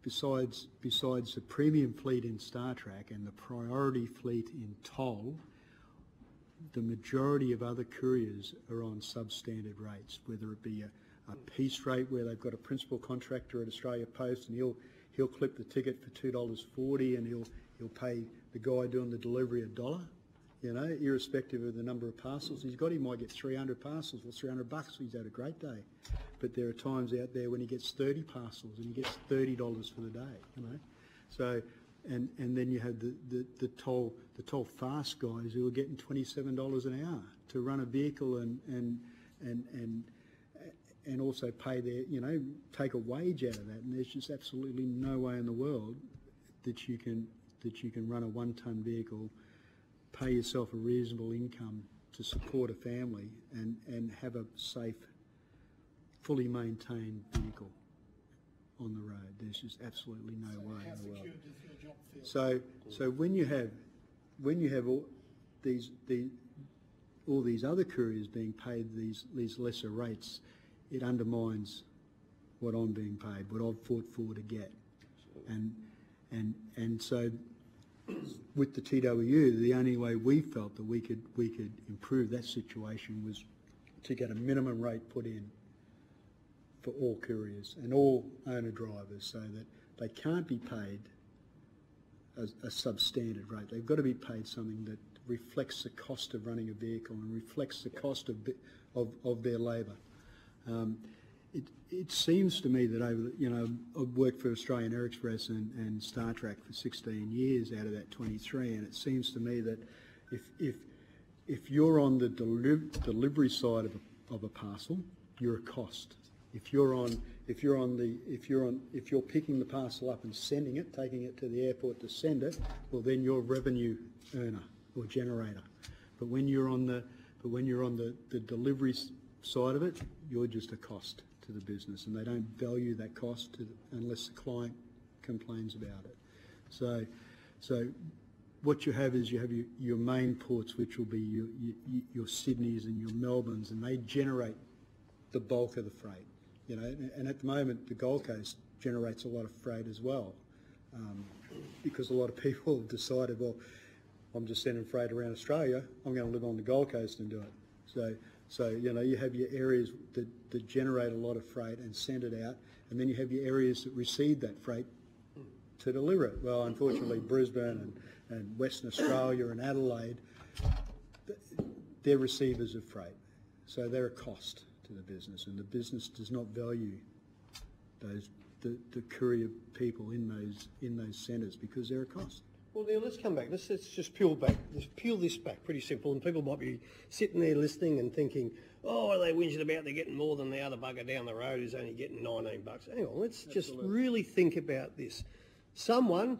besides the premium fleet in Star Trek and the priority fleet in Toll, the majority of other couriers are on substandard rates, whether it be a piece rate where they've got a principal contractor at Australia Post and he'll clip the ticket for $2.40 and he'll pay the guy doing the delivery $1, irrespective of the number of parcels he's got. He might get 300 parcels or $300, he's had a great day. But there are times out there when he gets 30 parcels and he gets $30 for the day, So, and then you have the toll fast guys who are getting $27 an hour to run a vehicle and also pay their, take a wage out of that. And there's just absolutely no way in the world that you can run a 1-ton vehicle, pay yourself a reasonable income to support a family and have a safe, fully maintained vehicle on the road. There's just absolutely no way in the world. So when you have all these other couriers being paid these lesser rates, it undermines what I'm being paid, what I've fought for to get, and so with the TWU, the only way we felt that we could improve that situation was to get a minimum rate put in for all couriers and all owner drivers, so that they can't be paid a substandard rate. They've got to be paid something that reflects the cost of running a vehicle and reflects the cost of their labour. It seems to me that I've worked for Australian Air Express and Star Trek for 16 years out of that 23, and it seems to me that if you're on the delivery side of a parcel, you're a cost. If you're picking the parcel up and sending it, taking it to the airport to send it, well then you're a revenue earner or generator. But when you're on the delivery side of it, you're just a cost to the business, and they don't value that cost unless the client complains about it. So what you have is your main ports, which will be your Sydneys and your Melbournes, and they generate the bulk of the freight. And at the moment the Gold Coast generates a lot of freight as well, because a lot of people have decided, well, I'm just sending freight around Australia, I'm going to live on the Gold Coast and do it. So you have your areas that generate a lot of freight and send it out, and then you have your areas that receive that freight to deliver it. Well, unfortunately, Brisbane and Western Australia and Adelaide, they're receivers of freight, so they're a cost to the business, and the business does not value the courier people in those centres because they're a cost. Well, Neil, let's come back. Let's just peel this back. Pretty simple. And people might be sitting there listening and thinking, oh, what are they whinging about? They're getting more than the other bugger down the road who's only getting $19. Hang on, let's just really think about this. Someone,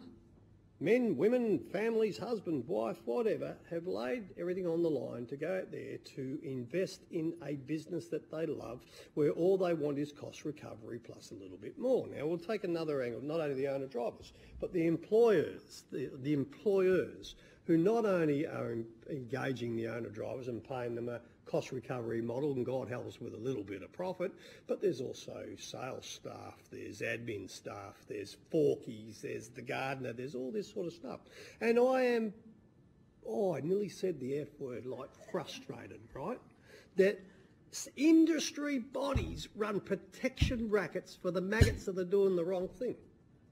men, women, families, husband, wife, whatever, have laid everything on the line to go out there to invest in a business that they love, where all they want is cost recovery plus a little bit more. Now, we'll take another angle, not only the owner drivers, but the employers, the employers who not only are engaging the owner drivers and paying them a cost recovery model, and God help us with a little bit of profit, but there's also sales staff, there's admin staff, there's forkies, there's the gardener, there's all this sort of stuff. And I nearly said the F word, like frustrated, right? That industry bodies run protection rackets for the maggots that are doing the wrong thing.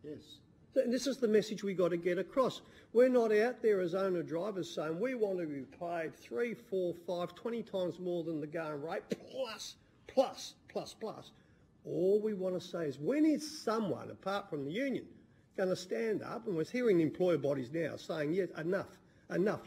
Yes. And this is the message we got to get across. We're not out there as owner drivers saying we want to be paid 3, 4, 5, 20 times more than the going rate, plus. All we want to say is, when is someone, apart from the union, going to stand up? And we're hearing employer bodies now saying, yes, enough.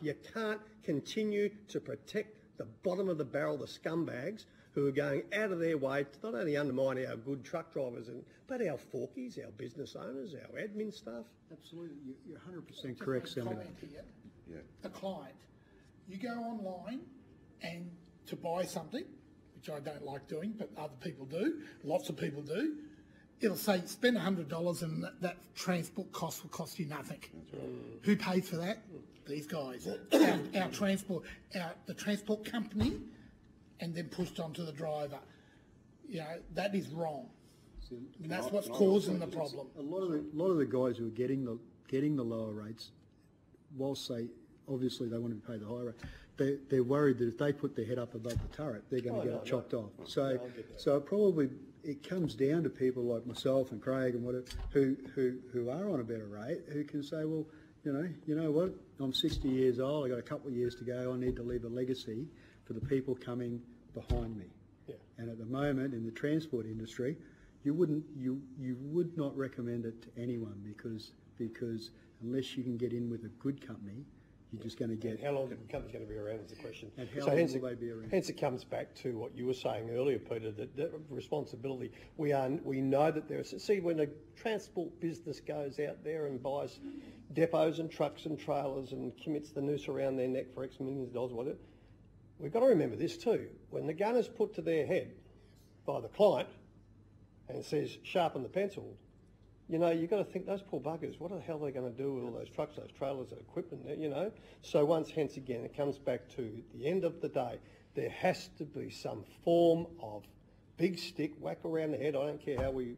You can't continue to protect the bottom of the barrel, the scumbags who are going out of their way to not only undermine our good truck drivers, but our forkies, our business owners, our admin staff. Absolutely. You're 100% correct, Senator. Comment here. Yeah. The client, you go online and to buy something, which I don't like doing, but other people do, lots of people do, it'll say spend $100 and that transport cost will cost you nothing. Who pays for that? These guys. our transport, the transport company, and then pushed onto the driver. You know, that is wrong. And that's what's causing the problem. A lot of the guys who are getting the lower rates, whilst obviously they want to be paid the higher rate, they're worried that if they put their head up above the turret, they're going to get it chopped off. So it comes down to people like myself and Craig and whatever who are on a better rate, who can say, well, you know what, I'm 60 years old, I've got a couple of years to go, I need to leave a legacy for the people coming behind me. Yeah. And at the moment in the transport industry, you would not recommend it to anyone because unless you can get in with a good company, you're just going to get... And how long the company's going to be around is the question. And how long will they be around? Hence it comes back to what you were saying earlier, Peter, that responsibility. We know that there is... See, when a transport business goes out there and buys depots and trucks and trailers and commits the noose around their neck for X millions of dollars, whatever, we've got to remember this too. When the gun is put to their head by the client and says, sharpen the pencil, you've got to think, those poor buggers, what the hell are they going to do with all those trucks, those trailers, that equipment, So hence again, it comes back to the end of the day, there has to be some form of big stick, whack around the head, I don't care how we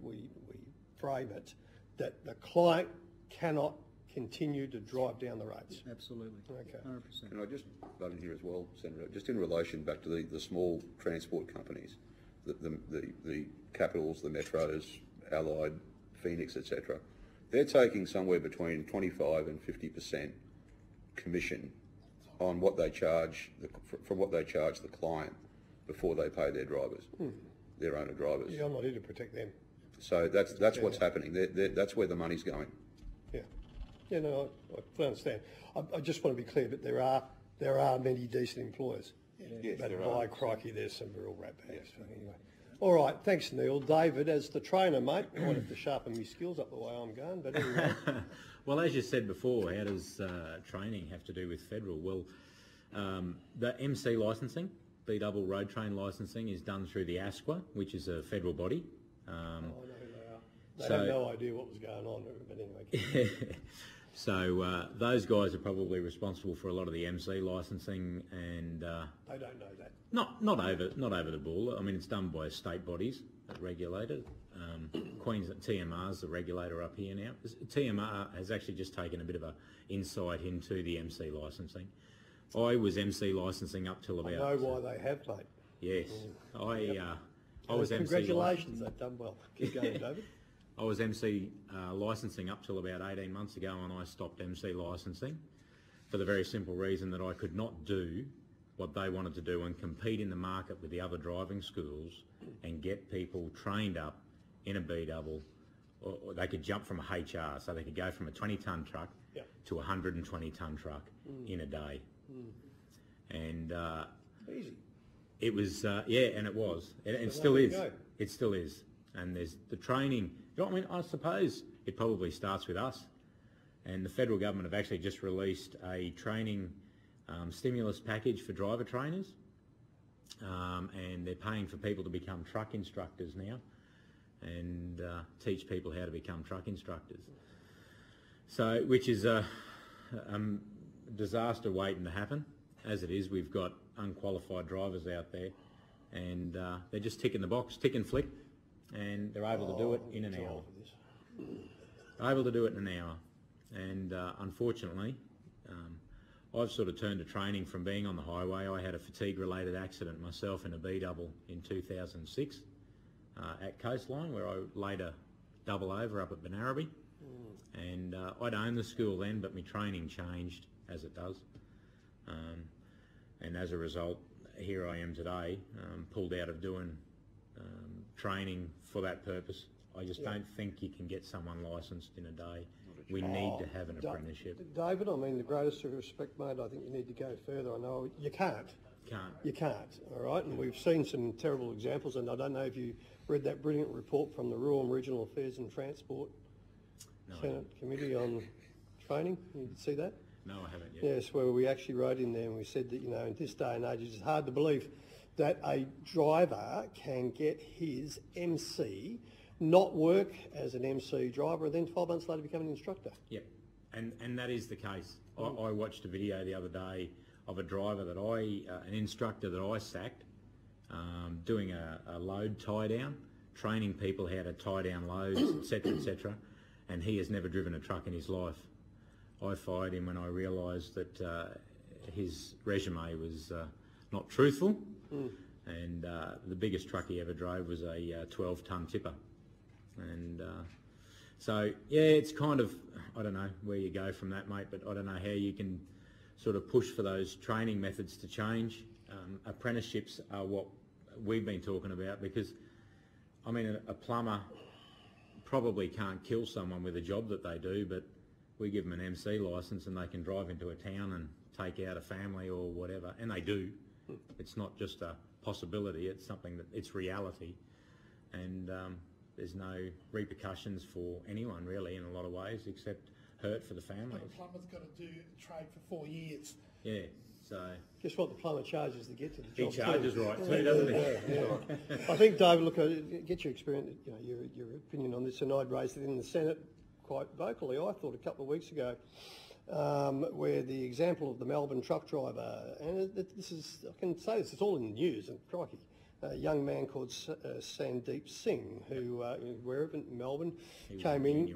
frame it, that the client cannot continue to drive down the rates. Absolutely. Okay. 100%. Can I just butt in here as well, Senator? Just in relation back to the small transport companies, the Capitals, the Metros, Allied, Phoenix, etc. They're taking somewhere between 25 and 50% commission on what they charge from what they charge the client before they pay their drivers, their owner drivers. Yeah, I'm not here to protect them. So that's what's happening. That's where the money's going. Yeah. Yeah, no, I fully understand. I just want to be clear, but there are many decent employers. Yes, but there by are. crikey, there's some real ratbags. Yes. Anyway. All right, thanks, Neil. David, as the trainer, mate, I might have to sharpen my skills up the way I'm going, but anyway. Well, as you said before, how does training have to do with federal? Well, the MC licensing, B-double road train licensing, is done through the ASQA, which is a federal body. I know who they are. They had no idea what was going on, but anyway. So those guys are probably responsible for a lot of the MC licensing, and they don't know that. Not over the bull. I mean, it's done by state bodies that regulate it. Queensland TMR is the regulator up here now. TMR has actually just taken a bit of an insight into the MC licensing. I was MC licensing up till about... I know why they have, mate. Yes. I was MC... Congratulations, they've done well. Keep going, David. I was MC licensing up till about 18 months ago, and I stopped MC licensing for the very simple reason that I could not do what they wanted to do and compete in the market with the other driving schools and get people trained up in a B-double, or they could jump from a HR, so they could go from a 20-tonne truck to a 120-tonne truck in a day. And easy. It was, and it was. It still is. It still is. And there's the training. I mean, I suppose it probably starts with us. And the federal government have actually just released a training stimulus package for driver trainers. And they're paying for people to become truck instructors now and teach people how to become truck instructors. So, which is a disaster waiting to happen. As it is, we've got unqualified drivers out there, and they're just ticking the box, tick and flick, and they're able to do it in an hour. They're able to do it in an hour, and unfortunately, I've sort of turned to training from being on the highway. I had a fatigue-related accident myself in a B-double in 2006 at Coastline, where I laid a double over up at Benarabi. And I'd owned the school then, but my training changed, as it does. And as a result, here I am today, pulled out of doing training for that purpose. I just don't think you can get someone licensed in a day. We need to have an apprenticeship. David, I mean, the greatest of respect, mate, I think you need to go further. I know you can't. You can't, all right? And we've seen some terrible examples, and I don't know if you read that brilliant report from the Rural and Regional Affairs and Transport Senate Committee on Training. You see that? No, I haven't yet. Yes, where we actually wrote in there and we said that, you know, in this day and age, it's hard to believe that a driver can get his MC, not work as an MC driver, and then 12 months later become an instructor. Yep, and that is the case. I watched a video the other day of a driver that an instructor that I sacked, doing a load tie down, training people how to tie down loads, etc., and he has never driven a truck in his life. I fired him when I realised that his resume was not truthful, and the biggest truck he ever drove was a 12-tonne tipper. And so, yeah, it's kind of, I don't know where you go from that, mate, but I don't know how you can sort of push for those training methods to change. Apprenticeships are what we've been talking about, because, I mean, a plumber probably can't kill someone with a job that they do, but we give them an MC licence and they can drive into a town and take out a family or whatever, and they do. It's not just a possibility, it's something that, it's reality. And there's no repercussions for anyone really in a lot of ways, except hurt for the families. The plumber's got to do trade for 4 years. Yeah, so... Guess what the plumber charges to get to the job? He charges right too, doesn't he? Yeah. I think, David, look, get your experience, you know, your opinion on this, and I'd raised it in the Senate quite vocally, I thought, a couple of weeks ago, where the example of the Melbourne truck driver, and this is, I can say this, it's all in the news, and crikey, a young man called Sandeep Singh, who, wherever in Melbourne, came in,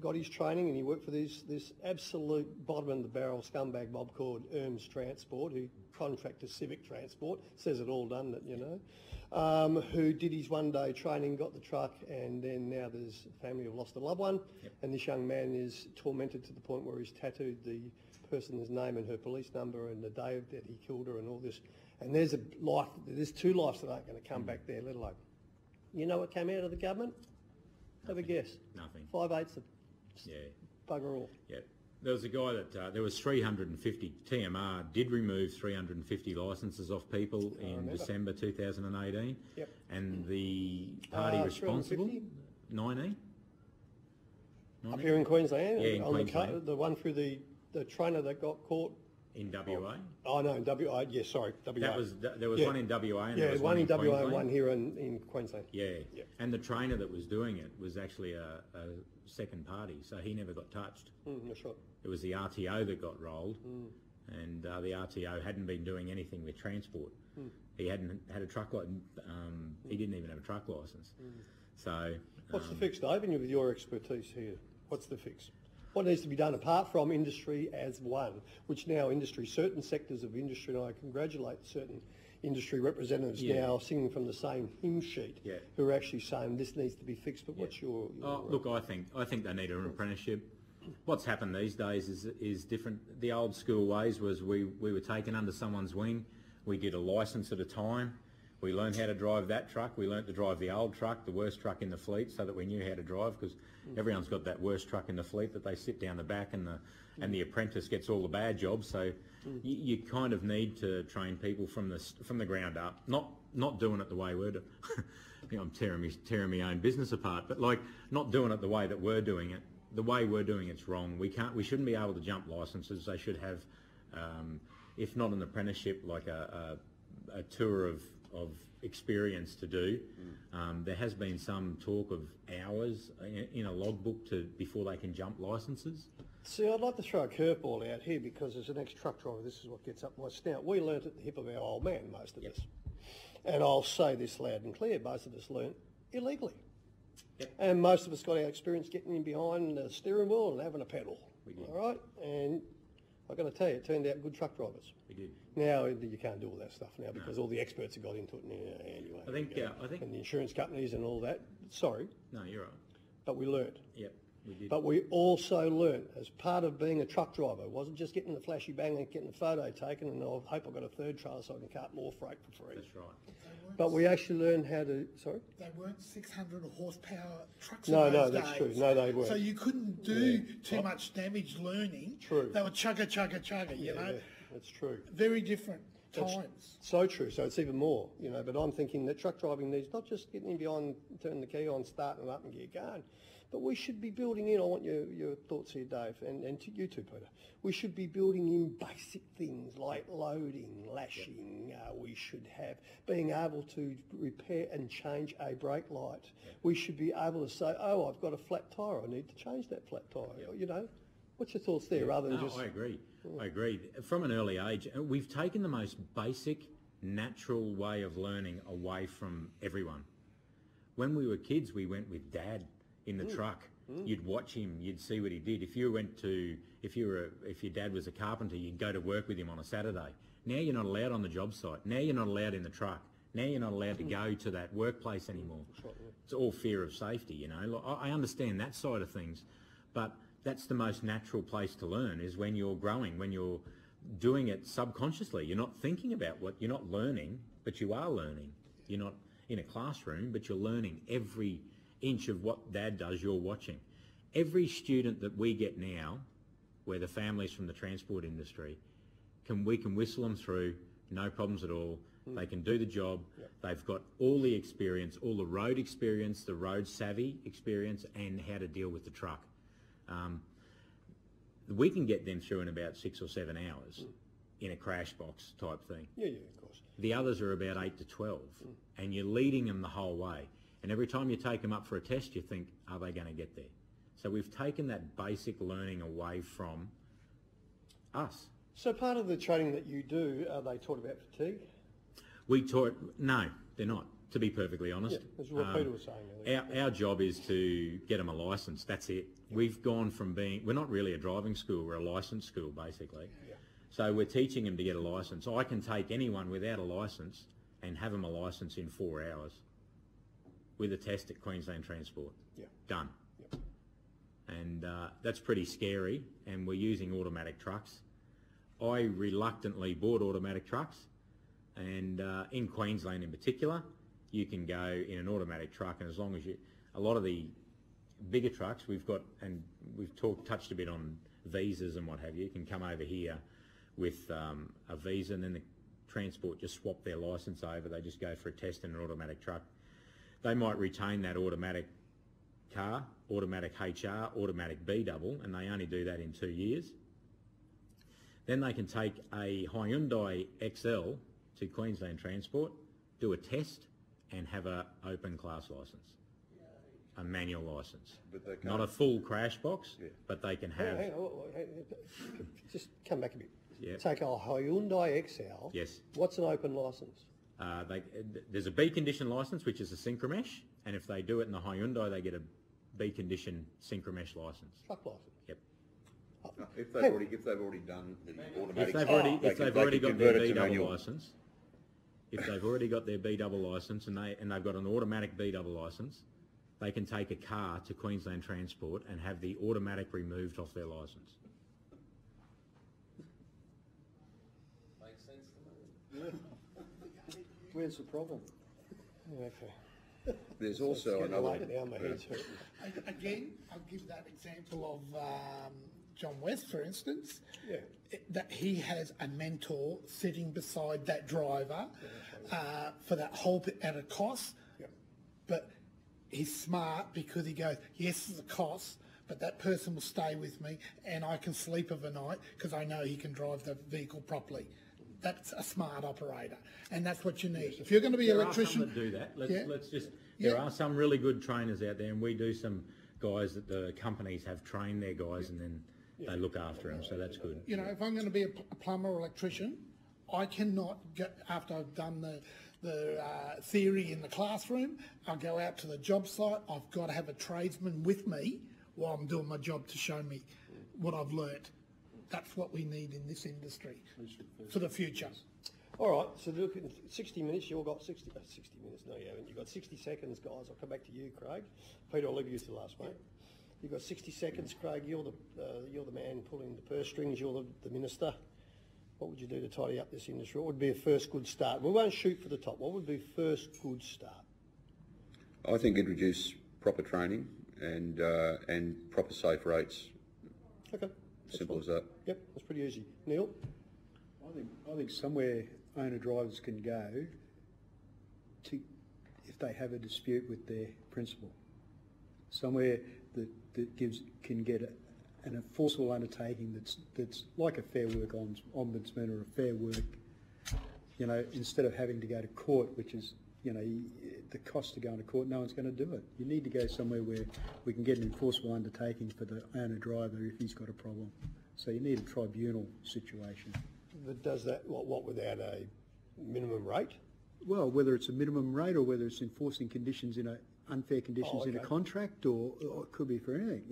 got his training, and he worked for this absolute bottom of the barrel scumbag mob called ERMS Transport, who contracted Civic Transport, says it all, doesn't it, you know, who did his one-day training, got the truck, and then now there's a family who've lost a loved one, and this young man is tormented to the point where he's tattooed the person's name and her police number and the day that he killed her and all this. And there's two lives that aren't going to come back there, let alone. You know what came out of the government? Have a guess. Nothing. 5/8 of bugger all. Yeah. There was a guy that, there was 350, TMR did remove 350 licences off people in December 2018. Yep. And the party responsible, 19? Up here in Queensland? Yeah, in Queensland. The one through the trainer that got caught? In WA? Oh, no, in WA, yeah, sorry, WA. There was one in WA and there was one in WA Queensland. and one here in Queensland. Yeah. And the trainer that was doing it was actually a second party, so he never got touched. That's right. It was the RTO that got rolled, and the RTO hadn't been doing anything with transport. He hadn't had a truck license. He didn't even have a truck licence. So, what's the fix, Dave? And with your expertise here, what's the fix? What needs to be done apart from industry as one, which now certain sectors of industry, and I congratulate certain industry representatives now singing from the same hymn sheet, who are actually saying this needs to be fixed. But what's your look, I think they need an apprenticeship. What's happened these days is different. The old school ways was we were taken under someone's wing. We did a licence at a time. We learned how to drive that truck. We learned to drive the old truck, the worst truck in the fleet, so that we knew how to drive, because everyone's got that worst truck in the fleet that they sit down the back and the apprentice gets all the bad jobs. So you kind of need to train people from the ground up, not doing it the way we're doing. You know, I'm tearing my own business apart, but like not doing it the way that we're doing it. The way we're doing it's wrong. We shouldn't be able to jump licences. They should have, if not an apprenticeship, like a tour of experience to do. There has been some talk of hours in a logbook before they can jump licences. See, I'd like to throw a curveball out here, because as an ex-truck driver, this is what gets up my snout. We learnt at the hip of our old man, most of us. And I'll say this loud and clear, most of us learnt illegally. And most of us got our experience getting in behind the steering wheel and having a pedal. All right? And I've got to tell you, it turned out good truck drivers. We did. Now you can't do all that stuff now because all the experts have got into it anyway. I think, and the insurance companies and all that. Sorry, no, you're right. but we learnt. Yep, we did. But we also learnt as part of being a truck driver. It wasn't just getting the flashy bang and getting the photo taken and I hope I've got a third trailer so I can cart more freight for free. That's right. But we actually learned how to, sorry? They weren't 600 horsepower trucks No, in no, those that's days. true. No, they weren't. So you couldn't do too much damage learning. True. They were chugga, you know. Yeah, that's true. Very different That's times. so true. So it's even more, you know. But I'm thinking that truck driving needs not just getting in behind, turning the key on, starting it up and get going, but we should be building in. I want your thoughts here, Dave, and to you too, Peter. We should be building in basic things like loading, lashing. We should have being able to repair and change a brake light. Yeah. We should be able to say, oh, I've got a flat tyre. I need to change that flat tyre. Yeah. You know, what's your thoughts there? Rather than just. I agree. I agree. From an early age, we've taken the most basic, natural way of learning away from everyone. When we were kids, we went with Dad in the truck. You'd watch him. You'd see what he did. If your dad was a carpenter, you'd go to work with him on a Saturday. Now you're not allowed on the job site. Now you're not allowed in the truck. Now you're not allowed to go to that workplace anymore. It's all fear of safety, you know. I understand that side of things, but that's the most natural place to learn is when you're growing, when you're doing it subconsciously. You're not thinking about what you're not learning, but you are learning. You're not in a classroom, but you're learning every inch of what Dad does. You're watching. Every student that we get now, where the families from the transport industry, we can whistle them through, no problems at all. They can do the job. Yep. They've got all the experience, all the road experience, the road savvy experience, and how to deal with the truck. We can get them through in about 6 or 7 hours in a crash box type thing. Yeah, of course. The others are about 8 to 12, and you're leading them the whole way. And every time you take them up for a test, you think, are they going to get there? So we've taken that basic learning away from us. So part of the training that you do, are they taught about fatigue? No, they're not, to be perfectly honest. Yeah, that's what Peter was saying earlier. Our job is to get them a licence, that's it. We've gone from we're not really a driving school, we're a licence school basically. Yeah. So we're teaching them to get a licence. I can take anyone without a licence and have them a licence in 4 hours with a test at Queensland Transport. Yeah. Done. Yep. And that's pretty scary, and we're using automatic trucks. I reluctantly bought automatic trucks, and in Queensland in particular, you can go in an automatic truck, and as long as a lot of the bigger trucks we've got, and we've touched a bit on visas and what have you, can come over here with a visa, and then the transport just swap their licence over. They just go for a test in an automatic truck. They might retain that automatic car, automatic HR, automatic B-double, and they only do that in 2 years. Then they can take a Hyundai XL to Queensland Transport, do a test, and have an open class licence, a manual licence. Not a full crash box, but they can have... Hang on, just come back a bit. Yep. Take a Hyundai XL. Yes. What's an open licence? There's a B condition licence, which is a synchromesh, and if they do it in the Hyundai, they get a B condition synchromesh licence. Truck licence. Yep. If they've already done the automatic, if they've already got their B double licence, if they've already got their B double licence and they've got an automatic B double licence, they can take a car to Queensland Transport and have the automatic removed off their licence. Makes sense to me. Where's the problem? Okay. there's also another. Again, I'll give that example of John West, for instance. Yeah. That he has a mentor sitting beside that driver for that whole bit at a cost. Yep. But he's smart because he goes, yes, it's a cost, but that person will stay with me and I can sleep overnight because I know he can drive the vehicle properly. That's a smart operator, and that's what you need. If you're going to be an electrician... There are some that do that. Let's just... There are some really good trainers out there, and we do some guys that the companies have trained their guys and then they look after them, so that's good. You know, if I'm going to be a plumber or electrician, I cannot get, after I've done the theory in the classroom, I'll go out to the job site. I've got to have a tradesman with me while I'm doing my job to show me what I've learnt. that's what we need in this industry for the future. All right, so look, in 60 minutes, you've got 60 minutes, no you haven't. You've got 60 seconds, guys. I'll come back to you, Craig. Peter, I'll leave you to last, mate. You've got 60 seconds, Craig. You're the man pulling the purse strings. You're the minister. What would you do to tidy up this industry? What would be a first good start? We won't shoot for the top. What would be first good start? I think introduce proper training and proper safe rates. Okay. Simple as that. Yep, that's pretty easy. Neil? I think somewhere owner-drivers can go to, if they have a dispute with their principal, somewhere that can get an enforceable undertaking that's like a Fair Work Ombudsman or a Fair Work, instead of having to go to court, which is, the cost of going to court, no one's going to do it. You need to go somewhere where we can get an enforceable undertaking for the owner-driver if he's got a problem. So you need a tribunal situation. But does that, what without a minimum rate? Well, whether it's a minimum rate or whether it's enforcing conditions unfair conditions in a contract, or it could be for anything,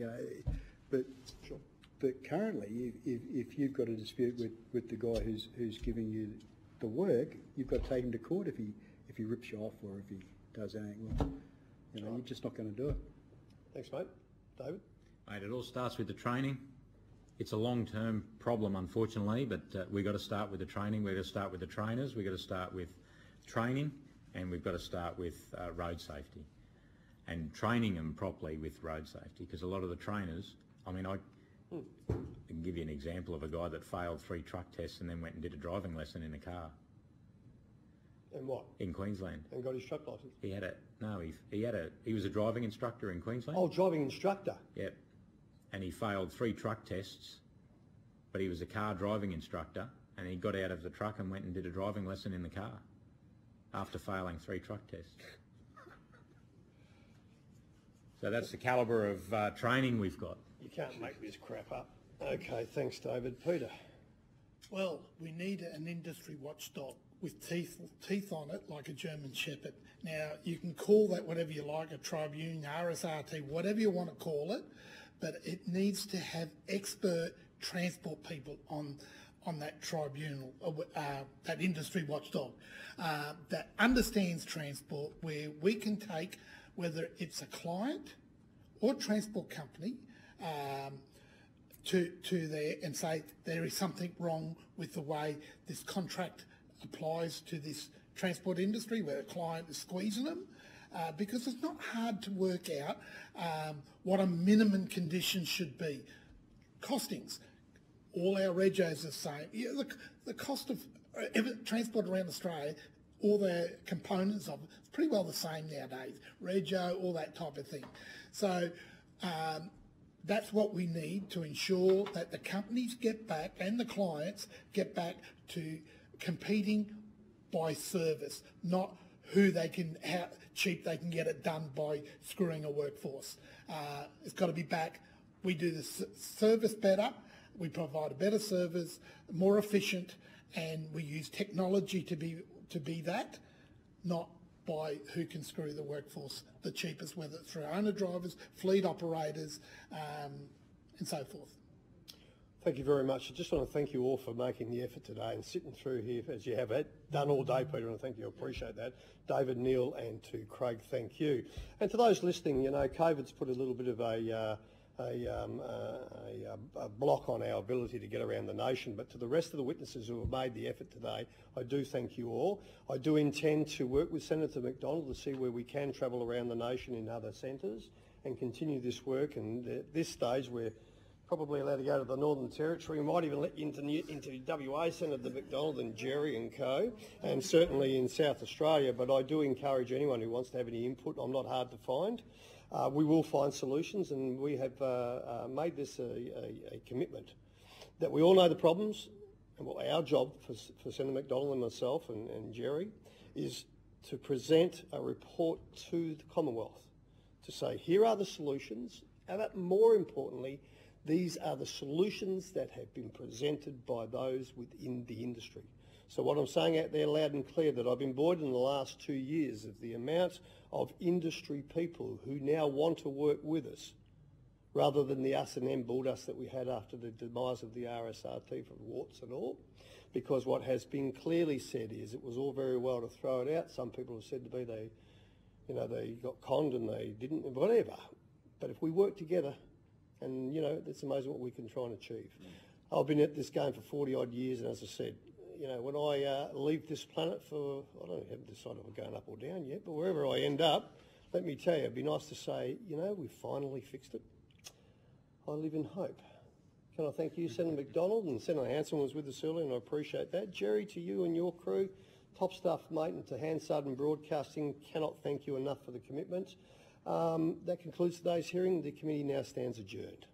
But sure. But currently, if you've got a dispute with the guy who's giving you the work, you've got to take him to court if he rips you off or if he does anything. Well, you're just not going to do it. Thanks, mate. David? Mate, it all starts with the training. It's a long-term problem, unfortunately, but we've got to start with the training. We've got to start with the trainers. We've got to start with training, and we've got to start with road safety and training them properly with road safety, because a lot of the trainers, I can give you an example of a guy that failed 3 truck tests and then went and did a driving lesson in a car. And what? In Queensland. And got his truck licence? He was a driving instructor in Queensland. Oh, driving instructor? Yep. And he failed 3 truck tests, but he was a car driving instructor, and he got out of the truck and went and did a driving lesson in the car after failing 3 truck tests. So that's the calibre of training we've got. You can't make this crap up. Okay, thanks, David. Peter? Well, we need an industry watchdog with teeth on it, like a German Shepherd. Now, you can call that whatever you like, a tribune, RSRT, whatever you want to call it, but it needs to have expert transport people on that tribunal, that industry watchdog, that understands transport, where we can take, whether it's a client or transport company, to there and say there is something wrong with the way this contract applies to this transport industry, where a client is squeezing them, because it's not hard to work out what a minimum condition should be. Costings. All our regos are the same. The cost of transport around Australia, all the components of it, it's pretty well the same nowadays. Rego, all that type of thing. So that's what we need to ensure that the companies get back and the clients get back to competing by service, not how cheap they can get it done by screwing a workforce. It's got to be back. We do the service better. We provide a better service, more efficient, and we use technology to be that, not by who can screw the workforce the cheapest, whether it's through owner drivers, fleet operators, and so forth. Thank you very much. I just want to thank you all for making the effort today and sitting through here as you have done all day, Peter, and thank you. I appreciate that. David, Neil, and to Craig, thank you. And to those listening, COVID's put a little bit of a block on our ability to get around the nation, but to the rest of the witnesses who have made the effort today, I do thank you all. I do intend to work with Senator McDonald to see where we can travel around the nation in other centres and continue this work, and at this stage we're probably allowed to go to the Northern Territory. We might even let you into WA, Senator McDonald and Jerry and co, and certainly in South Australia, but I do encourage anyone who wants to have any input. I'm not hard to find. We will find solutions, and we have made this a commitment that we all know the problems, and our job for Senator McDonald and myself and Jerry is to present a report to the Commonwealth to say, here are the solutions, and that more importantly, these are the solutions that have been presented by those within the industry. So what I'm saying out there loud and clear, that I've been bored in the last 2 years of the amount of industry people who now want to work with us, rather than the us and them bulldust that we had after the demise of the RSRT for warts and all. Because what has been clearly said is it was all very well to throw it out. Some people have said to me they got conned and they didn't, whatever. But if we work together, and it's amazing what we can try and achieve. I've been at this game for 40 odd years, and as I said, when I leave this planet for, I haven't decided if I'm going up or down yet, but wherever I end up, let me tell you, it'd be nice to say, we finally fixed it. I live in hope. Can I thank you, Senator McDonald, and Senator Hanson was with us earlier, and I appreciate that. Jerry, to you and your crew, top stuff, mate, and to Hansard and Broadcasting, cannot thank you enough for the commitment. That concludes today's hearing. The committee now stands adjourned.